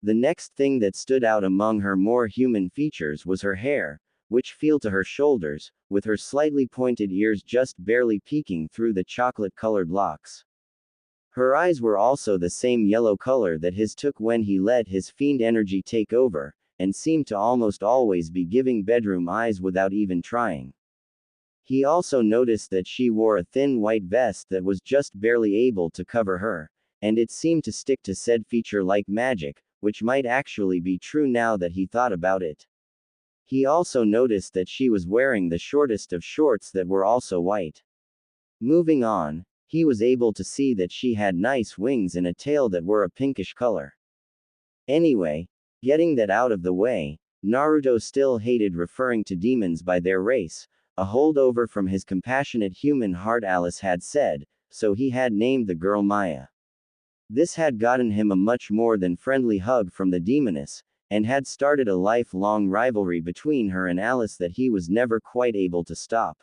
[SPEAKER 1] The next thing that stood out among her more human features was her hair, which fell to her shoulders, with her slightly pointed ears just barely peeking through the chocolate-colored locks. Her eyes were also the same yellow color that his took when he let his fiend energy take over, and seemed to almost always be giving bedroom eyes without even trying. He also noticed that she wore a thin white vest that was just barely able to cover her, and it seemed to stick to said feature like magic, which might actually be true now that he thought about it. He also noticed that she was wearing the shortest of shorts that were also white. Moving on, he was able to see that she had nice wings and a tail that were a pinkish color. Anyway, getting that out of the way, Naruto still hated referring to demons by their race, a holdover from his compassionate human heart Alice had said, so he had named the girl Maya. This had gotten him a much more than friendly hug from the demoness, and had started a lifelong rivalry between her and Alice that he was never quite able to stop.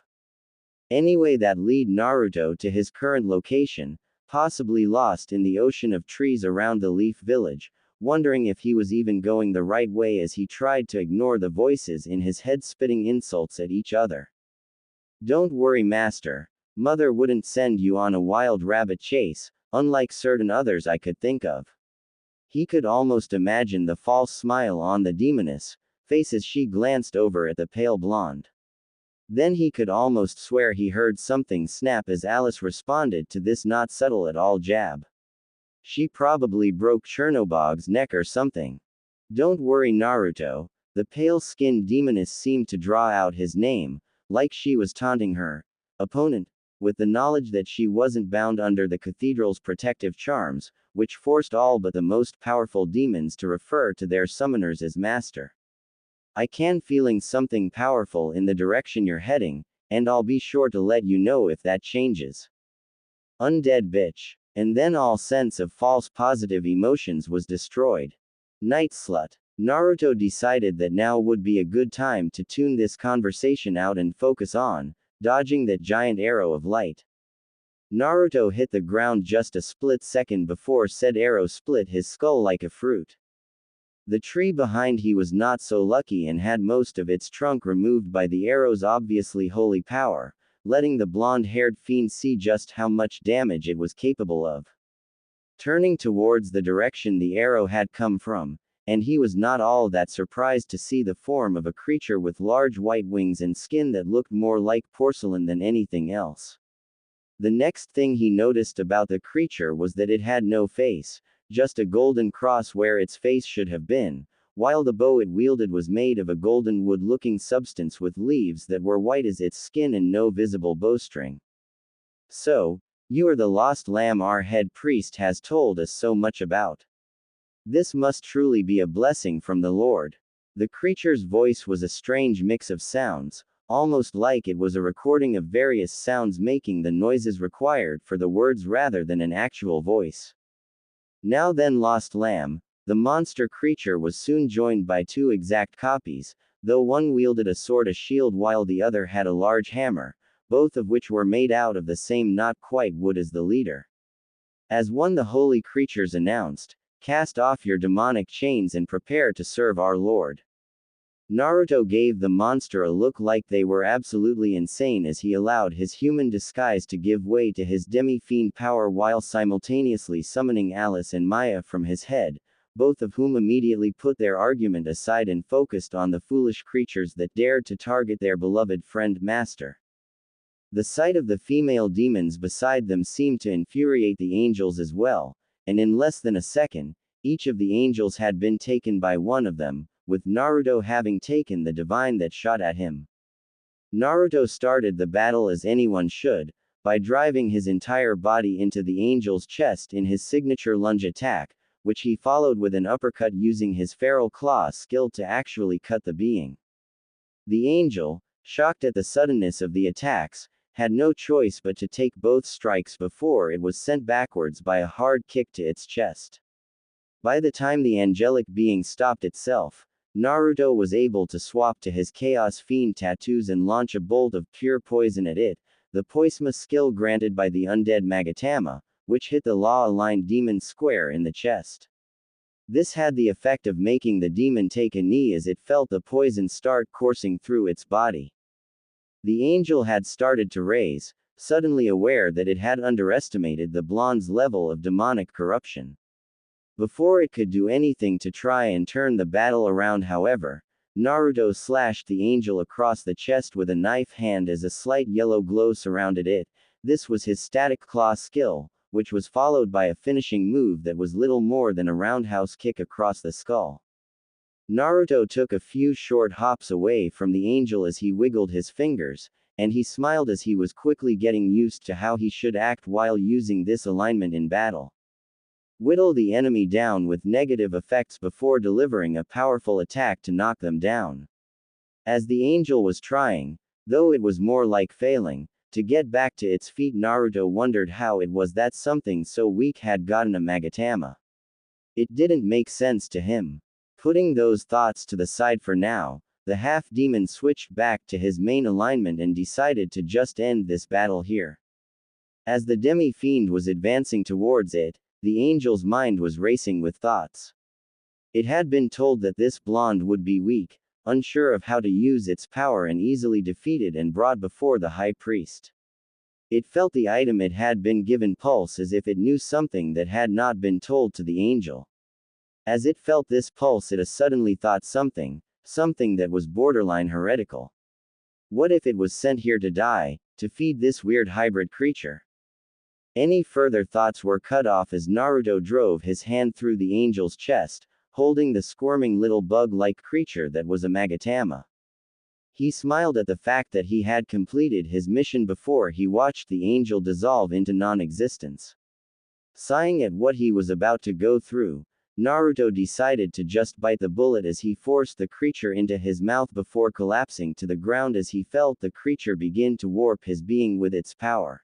[SPEAKER 1] Anyway, that led Naruto to his current location, possibly lost in the ocean of trees around the Leaf Village, wondering if he was even going the right way as he tried to ignore the voices in his head spitting insults at each other. "Don't worry, master. Mother wouldn't send you on a wild rabbit chase, unlike certain others I could think of." He could almost imagine the false smile on the demoness' face as she glanced over at the pale blonde. Then he could almost swear he heard something snap as Alice responded to this not subtle at all jab. She probably broke Chernobog's neck or something. "Don't worry, Naruto." The pale-skinned demoness seemed to draw out his name, like she was taunting her opponent, with the knowledge that she wasn't bound under the cathedral's protective charms, which forced all but the most powerful demons to refer to their summoners as master. "I can feeling something powerful in the direction you're heading, and I'll be sure to let you know if that changes." Undead bitch. And then all sense of false positive emotions was destroyed. Night slut. Naruto decided that now would be a good time to tune this conversation out and focus on dodging that giant arrow of light. Naruto hit the ground just a split second before said arrow split his skull like a fruit. The tree behind he was not so lucky and had most of its trunk removed by the arrow's obviously holy power, letting the blonde-haired fiend see just how much damage it was capable of. Turning towards the direction the arrow had come from, and he was not all that surprised to see the form of a creature with large white wings and skin that looked more like porcelain than anything else. The next thing he noticed about the creature was that it had no face, just a golden cross where its face should have been, while the bow it wielded was made of a golden wood-looking substance with leaves that were white as its skin and no visible bowstring. "So, you are the lost lamb our head priest has told us so much about. This must truly be a blessing from the Lord." The creature's voice was a strange mix of sounds, almost like it was a recording of various sounds making the noises required for the words rather than an actual voice. "Now then, lost lamb." The monster creature was soon joined by two exact copies, though one wielded a sword as shield while the other had a large hammer, both of which were made out of the same not quite wood as the leader. As one the holy creatures announced, "Cast off your demonic chains and prepare to serve our Lord." Naruto gave the monster a look like they were absolutely insane as he allowed his human disguise to give way to his demi-fiend power while simultaneously summoning Alice and Maya from his head, both of whom immediately put their argument aside and focused on the foolish creatures that dared to target their beloved friend master. The sight of the female demons beside them seemed to infuriate the angels as well, and in less than a second, each of the angels had been taken by one of them, with Naruto having taken the divine that shot at him. Naruto started the battle as anyone should, by driving his entire body into the angel's chest in his signature lunge attack, which he followed with an uppercut using his feral claw skill to actually cut the being. The angel, shocked at the suddenness of the attacks, had no choice but to take both strikes before it was sent backwards by a hard kick to its chest. By the time the angelic being stopped itself, Naruto was able to swap to his Chaos Fiend tattoos and launch a bolt of pure poison at it, the Poisma skill granted by the undead Magatama, which hit the law-aligned demon square in the chest. This had the effect of making the demon take a knee as it felt the poison start coursing through its body. The angel had started to raise, suddenly aware that it had underestimated the blonde's level of demonic corruption. Before it could do anything to try and turn the battle around, however, Naruto slashed the angel across the chest with a knife hand as a slight yellow glow surrounded it. This was his static claw skill, which was followed by a finishing move that was little more than a roundhouse kick across the skull. Naruto took a few short hops away from the angel as he wiggled his fingers, and he smiled as he was quickly getting used to how he should act while using this alignment in battle. Whittle the enemy down with negative effects before delivering a powerful attack to knock them down. As the angel was trying, though it was more like failing, to get back to its feet, Naruto wondered how it was that something so weak had gotten a Magatama. It didn't make sense to him. Putting those thoughts to the side for now, the half-demon switched back to his main alignment and decided to just end this battle here. As the demi-fiend was advancing towards it, the angel's mind was racing with thoughts. It had been told that this blonde would be weak, unsure of how to use its power, and easily defeated and brought before the high priest. It felt the item it had been given pulse as if it knew something that had not been told to the angel. As it felt this pulse, it suddenly thought something that was borderline heretical. What if it was sent here to die, to feed this weird hybrid creature? Any further thoughts were cut off as Naruto drove his hand through the angel's chest, holding the squirming little bug-like creature that was a Magatama. He smiled at the fact that he had completed his mission before he watched the angel dissolve into non-existence. Sighing at what he was about to go through, Naruto decided to just bite the bullet as he forced the creature into his mouth before collapsing to the ground as he felt the creature begin to warp his being with its power.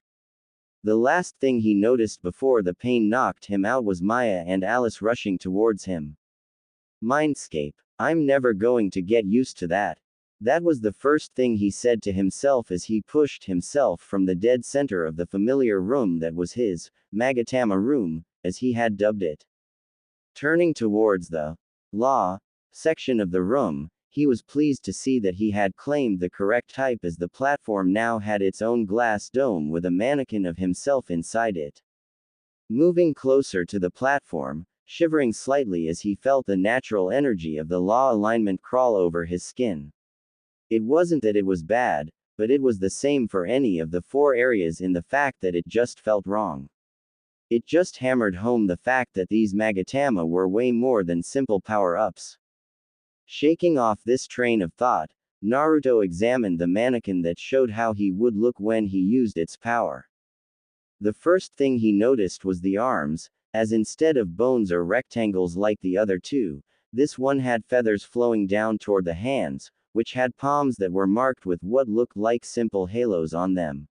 [SPEAKER 1] The last thing he noticed before the pain knocked him out was Maya and Alice rushing towards him. Mindscape. I'm never going to get used to that. That was the first thing he said to himself as he pushed himself from the dead center of the familiar room that was his Magatama room, as he had dubbed it. Turning towards the law section of the room, he was pleased to see that he had claimed the correct type as the platform now had its own glass dome with a mannequin of himself inside it. Moving closer to the platform, shivering slightly as he felt the natural energy of the law alignment crawl over his skin. It wasn't that it was bad, but it was the same for any of the 4 areas in the fact that it just felt wrong. It just hammered home the fact that these Magatama were way more than simple power-ups. Shaking off this train of thought, Naruto examined the mannequin that showed how he would look when he used its power. The first thing he noticed was the arms, as instead of bones or rectangles like the other 2, this one had feathers flowing down toward the hands, which had palms that were marked with what looked like simple halos on them.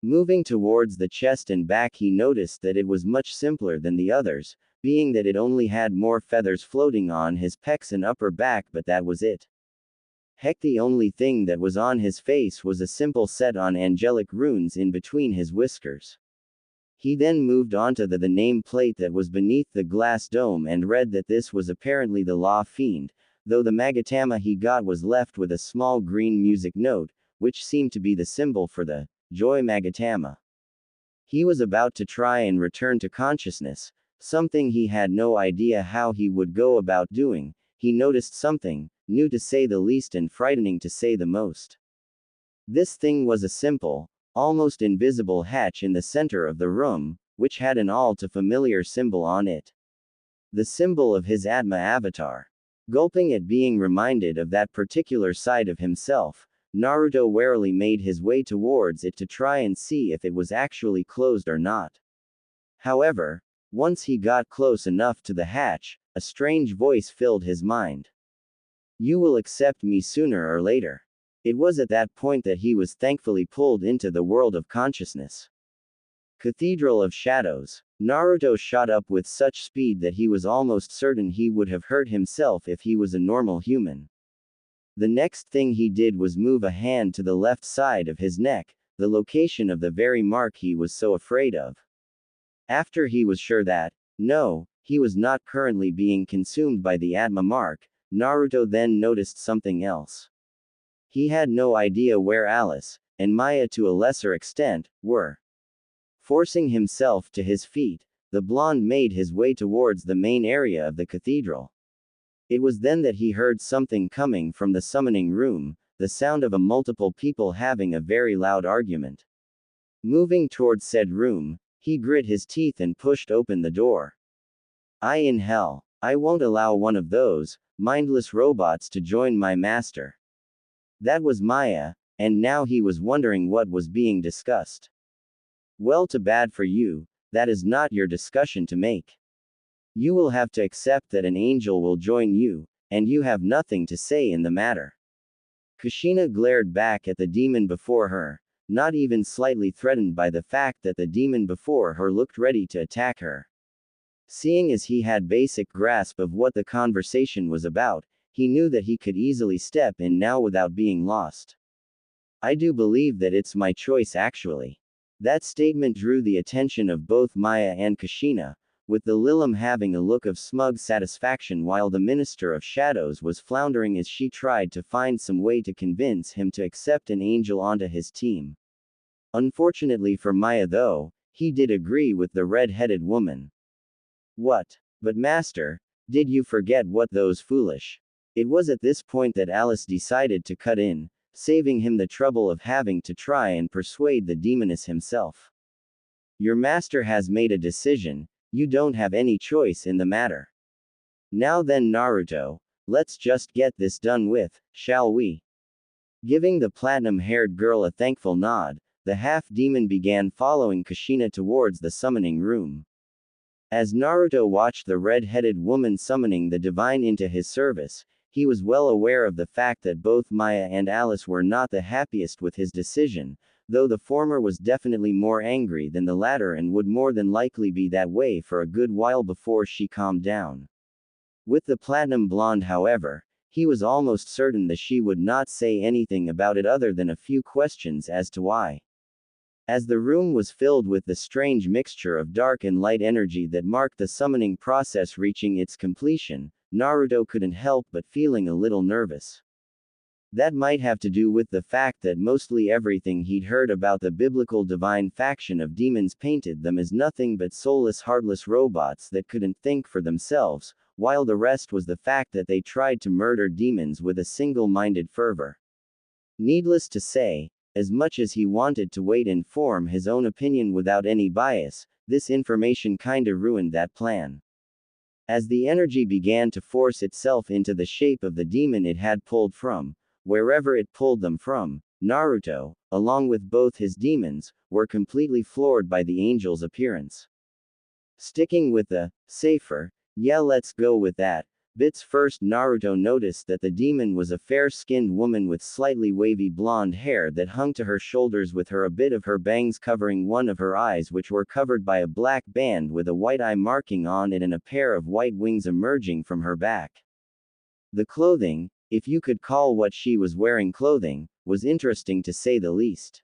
[SPEAKER 1] Moving towards the chest and back, he noticed that it was much simpler than the others, being that it only had more feathers floating on his pecs and upper back, but that was it. Heck, the only thing that was on his face was a simple set on angelic runes in between his whiskers. He then moved onto the name plate that was beneath the glass dome and read that this was apparently the Law Fiend, though the Magatama he got was left with a small green music note, which seemed to be the symbol for the Joy Magatama. He was about to try and return to consciousness, something he had no idea how he would go about doing. He noticed something new to say the least and frightening to say the most. This thing was a simple, almost invisible hatch in the center of the room, which had an all-too-familiar symbol on it. The symbol of his Atma avatar. Gulping at being reminded of that particular side of himself, Naruto warily made his way towards it to try and see if it was actually closed or not. However, once he got close enough to the hatch, a strange voice filled his mind. You will accept me sooner or later. It was at that point that he was thankfully pulled into the world of consciousness. Cathedral of Shadows. Naruto shot up with such speed that he was almost certain he would have hurt himself if he was a normal human. The next thing he did was move a hand to the left side of his neck, the location of the very mark he was so afraid of. After he was sure that, no, he was not currently being consumed by the Atma mark, Naruto then noticed something else. He had no idea where Alice, and Maya to a lesser extent, were. Forcing himself to his feet, the blonde made his way towards the main area of the cathedral. It was then that he heard something coming from the summoning room, the sound of multiple people having a very loud argument. Moving towards said room, he grit his teeth and pushed open the door. In hell, I won't allow one of those mindless robots to join my master. That was Maya, and now he was wondering what was being discussed. Well, too bad for you, that is not your discussion to make. You will have to accept that an angel will join you, and you have nothing to say in the matter. Kushina glared back at the demon before her, not even slightly threatened by the fact that the demon before her looked ready to attack her. Seeing as he had basic grasp of what the conversation was about, he knew that he could easily step in now without being lost. I do believe that it's my choice actually. That statement drew the attention of both Maya and Kushina, with the Lilim having a look of smug satisfaction while the Minister of Shadows was floundering as she tried to find some way to convince him to accept an angel onto his team. Unfortunately for Maya though, he did agree with the red-headed woman. What? But master, did you forget what those foolish? It was at this point that Alice decided to cut in, saving him the trouble of having to try and persuade the demoness himself. Your master has made a decision, you don't have any choice in the matter. Now then Naruto, let's just get this done with, shall we? Giving the platinum-haired girl a thankful nod, the half-demon began following Kushina towards the summoning room. As Naruto watched the red-headed woman summoning the divine into his service, he was well aware of the fact that both Maya and Alice were not the happiest with his decision, though the former was definitely more angry than the latter and would more than likely be that way for a good while before she calmed down. With the platinum blonde however, he was almost certain that she would not say anything about it other than a few questions as to why. As the room was filled with the strange mixture of dark and light energy that marked the summoning process reaching its completion, Naruto couldn't help but feeling a little nervous. That might have to do with the fact that mostly everything he'd heard about the biblical divine faction of demons painted them as nothing but soulless heartless robots that couldn't think for themselves, while the rest was the fact that they tried to murder demons with a single-minded fervor. Needless to say, as much as he wanted to wait and form his own opinion without any bias, this information kinda ruined that plan. As the energy began to force itself into the shape of the demon it had pulled from, wherever it pulled them from, Naruto, along with both his demons, were completely floored by the angel's appearance. Sticking with the safer, yeah, let's go with that bits first, Naruto noticed that the demon was a fair-skinned woman with slightly wavy blonde hair that hung to her shoulders with a bit of her bangs covering one of her eyes, which were covered by a black band with a white eye marking on it and a pair of white wings emerging from her back. The clothing, if you could call what she was wearing clothing, was interesting to say the least.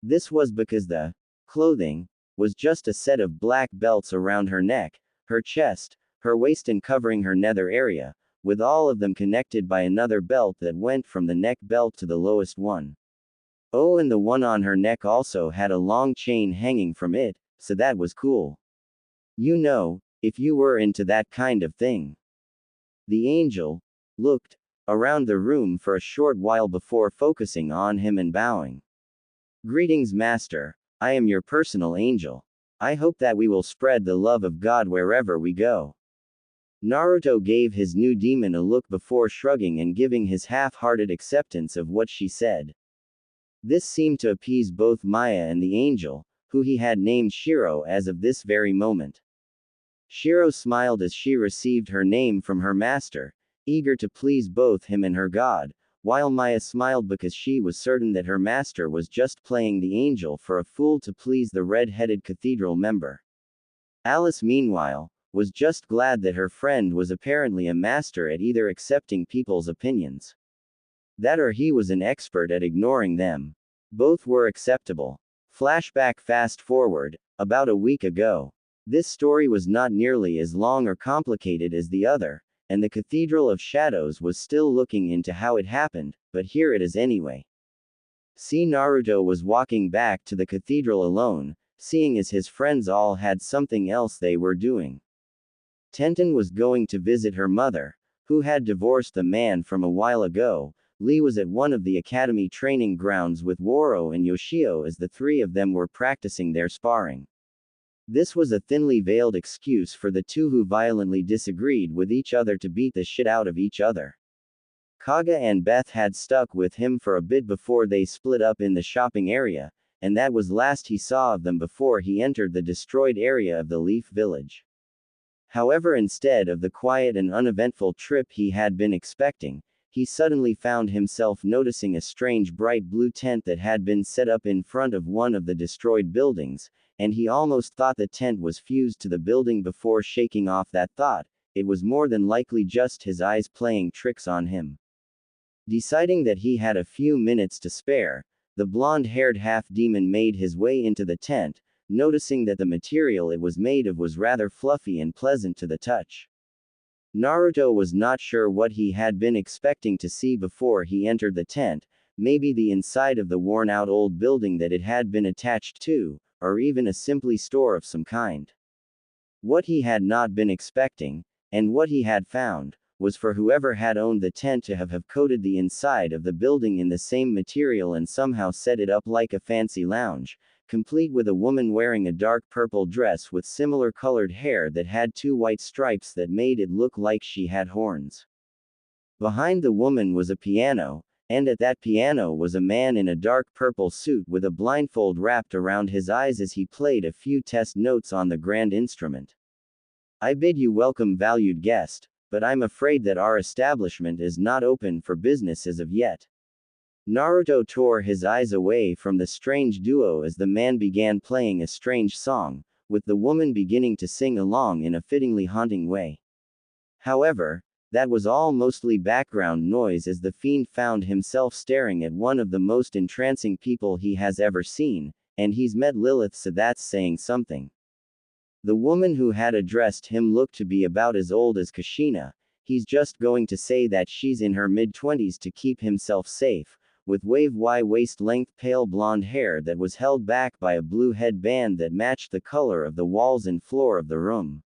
[SPEAKER 1] This was because the clothing was just a set of black belts around her neck, her chest, her waist and covering her nether area, with all of them connected by another belt that went from the neck belt to the lowest one. Oh, and the one on her neck also had a long chain hanging from it, so that was cool. You know, if you were into that kind of thing. The angel looked around the room for a short while before focusing on him and bowing. Greetings, master. I am your personal angel. I hope that we will spread the love of God wherever we go. Naruto gave his new demon a look before shrugging and giving his half-hearted acceptance of what she said. This seemed to appease both Maya and the angel, who he had named Shiro as of this very moment. Shiro smiled as she received her name from her master, eager to please both him and her god, while Maya smiled because she was certain that her master was just playing the angel for a fool to please the red-headed cathedral member. Alice, meanwhile, was just glad that her friend was apparently a master at either accepting people's opinions. That or he was an expert at ignoring them. Both were acceptable. Flashback fast forward, about a week ago. This story was not nearly as long or complicated as the other, and the Cathedral of Shadows was still looking into how it happened, but here it is anyway. Naruto was walking back to the cathedral alone, seeing as his friends all had something else they were doing. Tenten was going to visit her mother, who had divorced the man from a while ago. Lee was at one of the academy training grounds with Woro and Yoshio as the three of them were practicing their sparring. This was a thinly veiled excuse for the two who violently disagreed with each other to beat the shit out of each other. Kaga and Beth had stuck with him for a bit before they split up in the shopping area, and that was last he saw of them before he entered the destroyed area of the Leaf Village. However, instead of the quiet and uneventful trip he had been expecting, he suddenly found himself noticing a strange bright blue tent that had been set up in front of one of the destroyed buildings, and he almost thought the tent was fused to the building before shaking off that thought. It was more than likely just his eyes playing tricks on him. Deciding that he had a few minutes to spare, the blonde-haired half-demon made his way into the tent, noticing that the material it was made of was rather fluffy and pleasant to the touch. Naruto was not sure what he had been expecting to see before he entered the tent, maybe the inside of the worn-out old building that it had been attached to, or even a simply store of some kind. What he had not been expecting, and what he had found, was for whoever had owned the tent to have coated the inside of the building in the same material and somehow set it up like a fancy lounge, complete with a woman wearing a dark purple dress with similar colored hair that had two white stripes that made it look like she had horns. Behind the woman was a piano, and at that piano was a man in a dark purple suit with a blindfold wrapped around his eyes as he played a few test notes on the grand instrument. I bid you welcome, valued guest, but I'm afraid that our establishment is not open for business as of yet. Naruto tore his eyes away from the strange duo as the man began playing a strange song, with the woman beginning to sing along in a fittingly haunting way. However, that was all mostly background noise as the fiend found himself staring at one of the most entrancing people he has ever seen, and he's met Lilith, so that's saying something. The woman who had addressed him looked to be about as old as Kushina. He's just going to say that she's in her mid-20s to keep himself safe, with wave-y waist-length pale blonde hair that was held back by a blue headband that matched the color of the walls and floor of the room.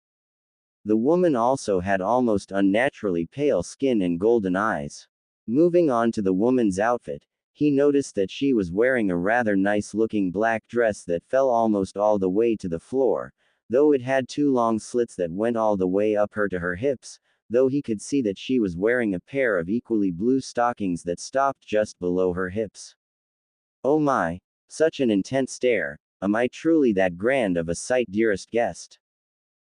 [SPEAKER 1] The woman also had almost unnaturally pale skin and golden eyes. Moving on to the woman's outfit, he noticed that she was wearing a rather nice-looking black dress that fell almost all the way to the floor, though it had two long slits that went all the way up her to her hips, though he could see that she was wearing a pair of equally blue stockings that stopped just below her hips. Oh my, such an intense stare, am I truly that grand of a sight, dearest guest?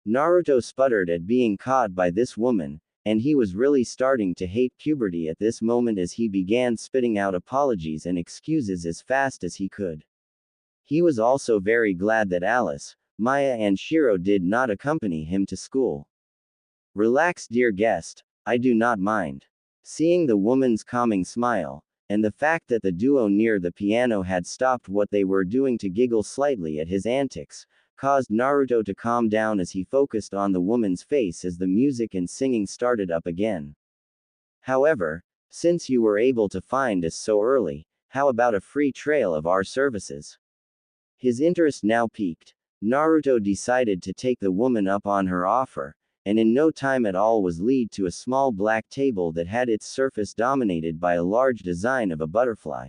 [SPEAKER 1] Naruto sputtered at being caught by this woman, and he was really starting to hate puberty at this moment as he began spitting out apologies and excuses as fast as he could. He was also very glad that Alice, Maya and Shiro did not accompany him to school. Relax, dear guest, I do not mind. Seeing the woman's calming smile, and the fact that the duo near the piano had stopped what they were doing to giggle slightly at his antics, caused Naruto to calm down as he focused on the woman's face as the music and singing started up again. However, since you were able to find us so early, how about a free trial of our services? His interest now piqued. Naruto decided to take the woman up on her offer, and in no time at all was led to a small black table that had its surface dominated by a large design of a butterfly.